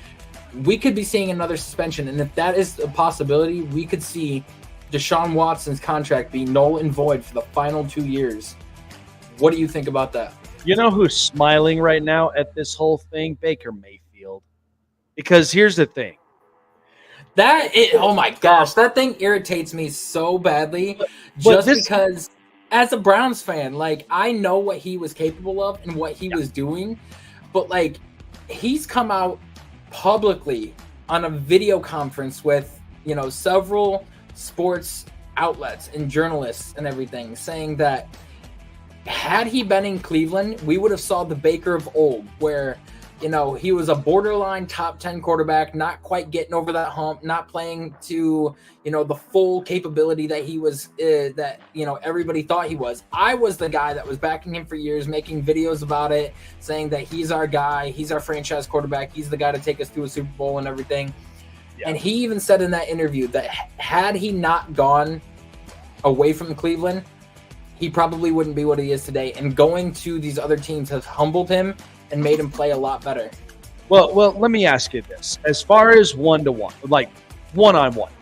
We could be seeing another suspension. And if that is a possibility, we could see Deshaun Watson's contract be null and void for the final 2 years. What do you think about that? You know who's smiling right now at this whole thing? Baker Mayfield. Because here's the thing. Oh my gosh, that thing irritates me so badly because as a Browns fan, like, I know what he was capable of and what he was doing, but like, he's come out publicly on a video conference with, you know, several sports outlets and journalists and everything, saying that had he been in Cleveland, we would have saw the Baker of old, where, you know, he was a borderline top 10 quarterback, not quite getting over that hump, not playing to, you know, the full capability that he was, that, you know, everybody thought he was. I was the guy that was backing him for years, making videos about it, saying that he's our guy, he's our franchise quarterback, he's the guy to take us to a Super Bowl and everything. Yeah. And he even said in that interview that had he not gone away from Cleveland, he probably wouldn't be what he is today. And going to these other teams has humbled him and made him play a lot better. Well, let me ask you this. As far as one-to-one, like one-on-one,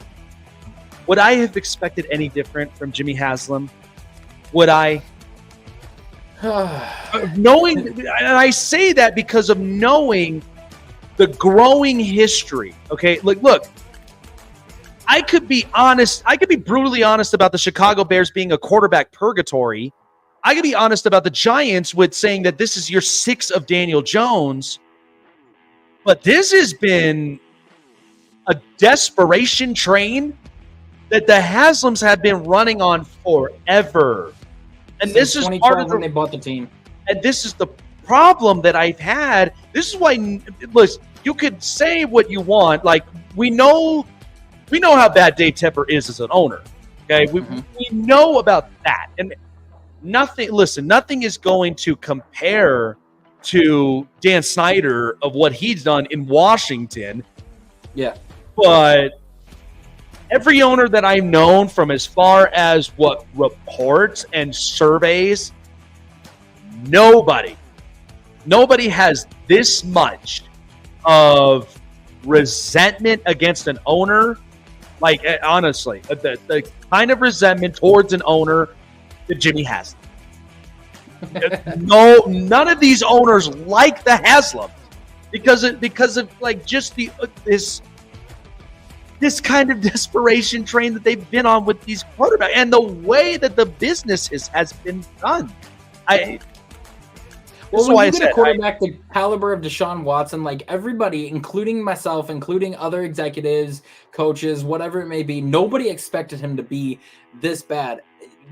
would I have expected any different from Jimmy Haslam? Would I? Knowing, and I say that because of knowing the growing history, okay? Look, I could be honest. I could be brutally honest about the Chicago Bears being a quarterback purgatory. I could be honest about the Giants with saying that this is year 6 of Daniel Jones, but this has been a desperation train that the Haslams have been running on forever. And this is part of when they bought the team. And this is the problem that I've had. This is why, listen, you could say what you want. Like, we know how bad Dave Tepper is as an owner. Okay, we know about that. And nothing is going to compare to Dan Snyder of what he's done in Washington. Yeah. But every owner that I've known, from as far as what reports and surveys, nobody has this much of resentment against an owner. Like, honestly, the kind of resentment towards an owner that Jimmy has. No, none of these owners like the Haslams because of like just this kind of desperation train that they've been on with these quarterbacks and the way that the business has been done. Well, when you get a quarterback the caliber of Deshaun Watson, like everybody, including myself, including other executives, coaches, whatever it may be, nobody expected him to be this bad.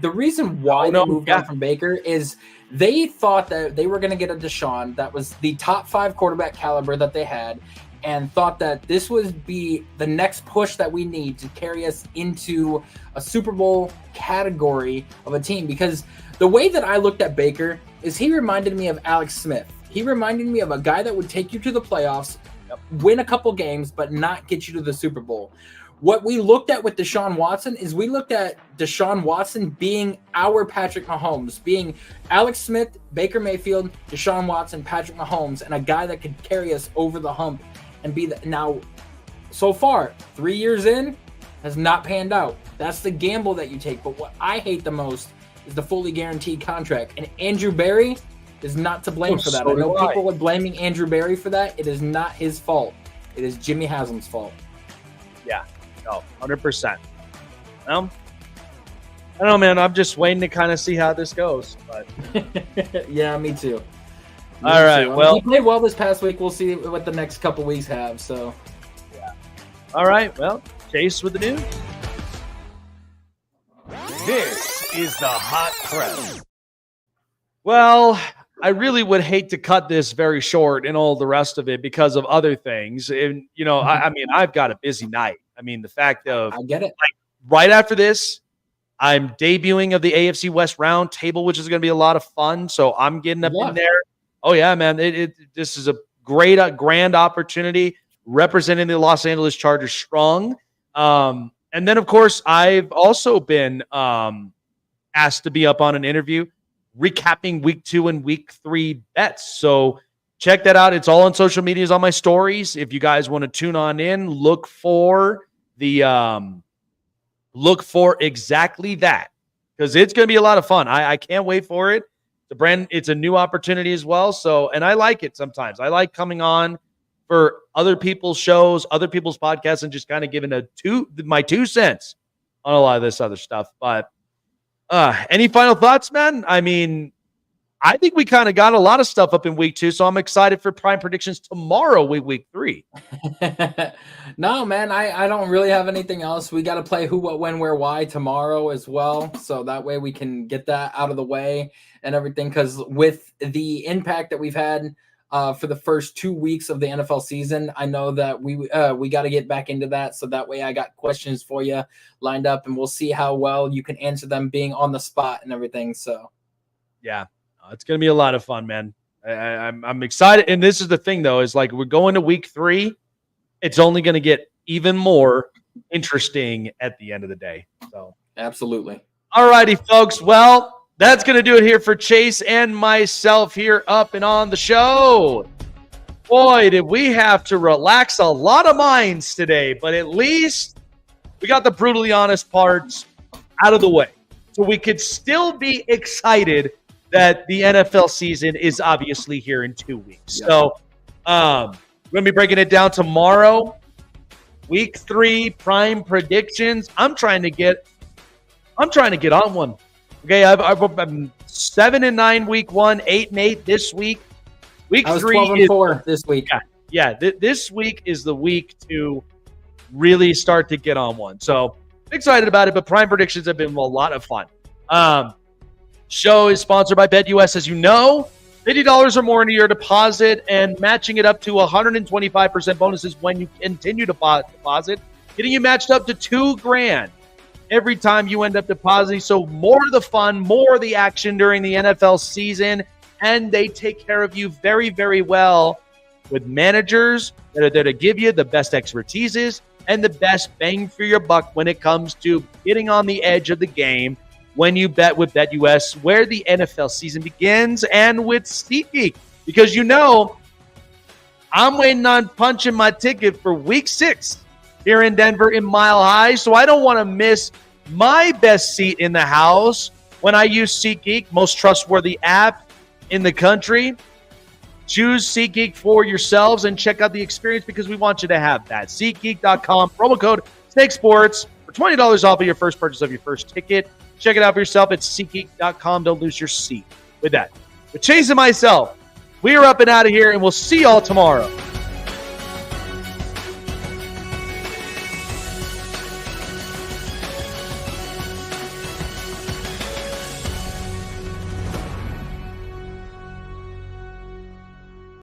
The reason why they moved on from Baker is they thought that they were going to get a Deshaun that was the top 5 quarterback caliber that they had, and thought that this would be the next push that we need to carry us into a Super Bowl category of a team. Because the way that I looked at Baker is he reminded me of Alex Smith. He reminded me of a guy that would take you to the playoffs, win a couple games, but not get you to the Super Bowl. What we looked at with Deshaun Watson is we looked at Deshaun Watson being our Patrick Mahomes, being Alex Smith, Baker Mayfield, Deshaun Watson, Patrick Mahomes, and a guy that could carry us over the hump and be the. Now, so far, 3 years in, has not panned out. That's the gamble that you take. But what I hate the most is the fully guaranteed contract. And Andrew Berry is not to blame for that. I know people are blaming Andrew Berry for that. It is not his fault. It is Jimmy Haslam's fault. Yeah. No, 100%. Well, I don't know, man. I'm just waiting to kind of see how this goes. But yeah, me too. All right. Well, he played well this past week. We'll see what the next couple weeks have. So, yeah. All right. Well, Chase with the news. This is the Hot Press. Well, I really would hate to cut this very short and all the rest of it because of other things. And, I mean, I've got a busy night. I mean, the fact of I get it. Right after this, I'm debuting of the AFC West round table, which is going to be a lot of fun. So I'm getting up in there. Oh yeah, man. This is a great, grand opportunity representing the Los Angeles Chargers strong. And then of course I've also been asked to be up on an interview recapping week 2 and week 3 bets. So check that out. It's all on social medias, on my stories. If you guys want to tune on in, look for exactly that, because it's going to be a lot of fun. I can't wait for it. It's a new opportunity as well. So, and I like it sometimes. I like coming on for other people's shows, other people's podcasts, and just kind of giving my 2 cents on a lot of this other stuff. But any final thoughts, man? I mean, I think we kind of got a lot of stuff up in week 2, so I'm excited for prime predictions tomorrow, week 3. No, man, I don't really have anything else. We got to play who, what, when, where, why tomorrow as well, so that way we can get that out of the way and everything, because with the impact that we've had for the first 2 weeks of the NFL season, I know that we got to get back into that, so that way I got questions for you lined up, and we'll see how well you can answer them being on the spot and everything. So yeah, it's going to be a lot of fun, man. I'm excited. And this is the thing, though, is like we're going to week 3. It's only going to get even more interesting at the end of the day. So absolutely. All righty, folks. Well, that's going to do it here for Chase and myself here up and on the show. Boy, did we have to relax a lot of minds today, but at least we got the brutally honest parts out of the way, so we could still be excited that the NFL season is obviously here in 2 weeks. Yeah. So we're going to be breaking it down tomorrow. Week 3 prime predictions. I'm trying to get on one. Okay, I'm 7-9 week 1, 8-8 this week. Week 3 12-4 this week. Yeah. This week is the week to really start to get on one. So excited about it. But prime predictions have been a lot of fun. Show is sponsored by BetUS, as you know. $50 or more into your deposit and matching it up to 125% bonuses when you continue to deposit, getting you matched up to $2,000 every time you end up depositing. So more of the fun, more of the action during the NFL season, and they take care of you very, very well with managers that are there to give you the best expertises and the best bang for your buck when it comes to getting on the edge of the game when you bet with BetUS, where the NFL season begins, and with SeatGeek. Because I'm waiting on punching my ticket for week 6 here in Denver in Mile High, so I don't want to miss my best seat in the house when I use SeatGeek, most trustworthy app in the country. Choose SeatGeek for yourselves and check out the experience, because we want you to have that. SeatGeek.com, promo code SnakeSports for $20 off of your first purchase of your first ticket. Check it out for yourself at SeatGeek.com. Don't lose your seat with that. But Chase and myself, we are up and out of here, and we'll see y'all tomorrow.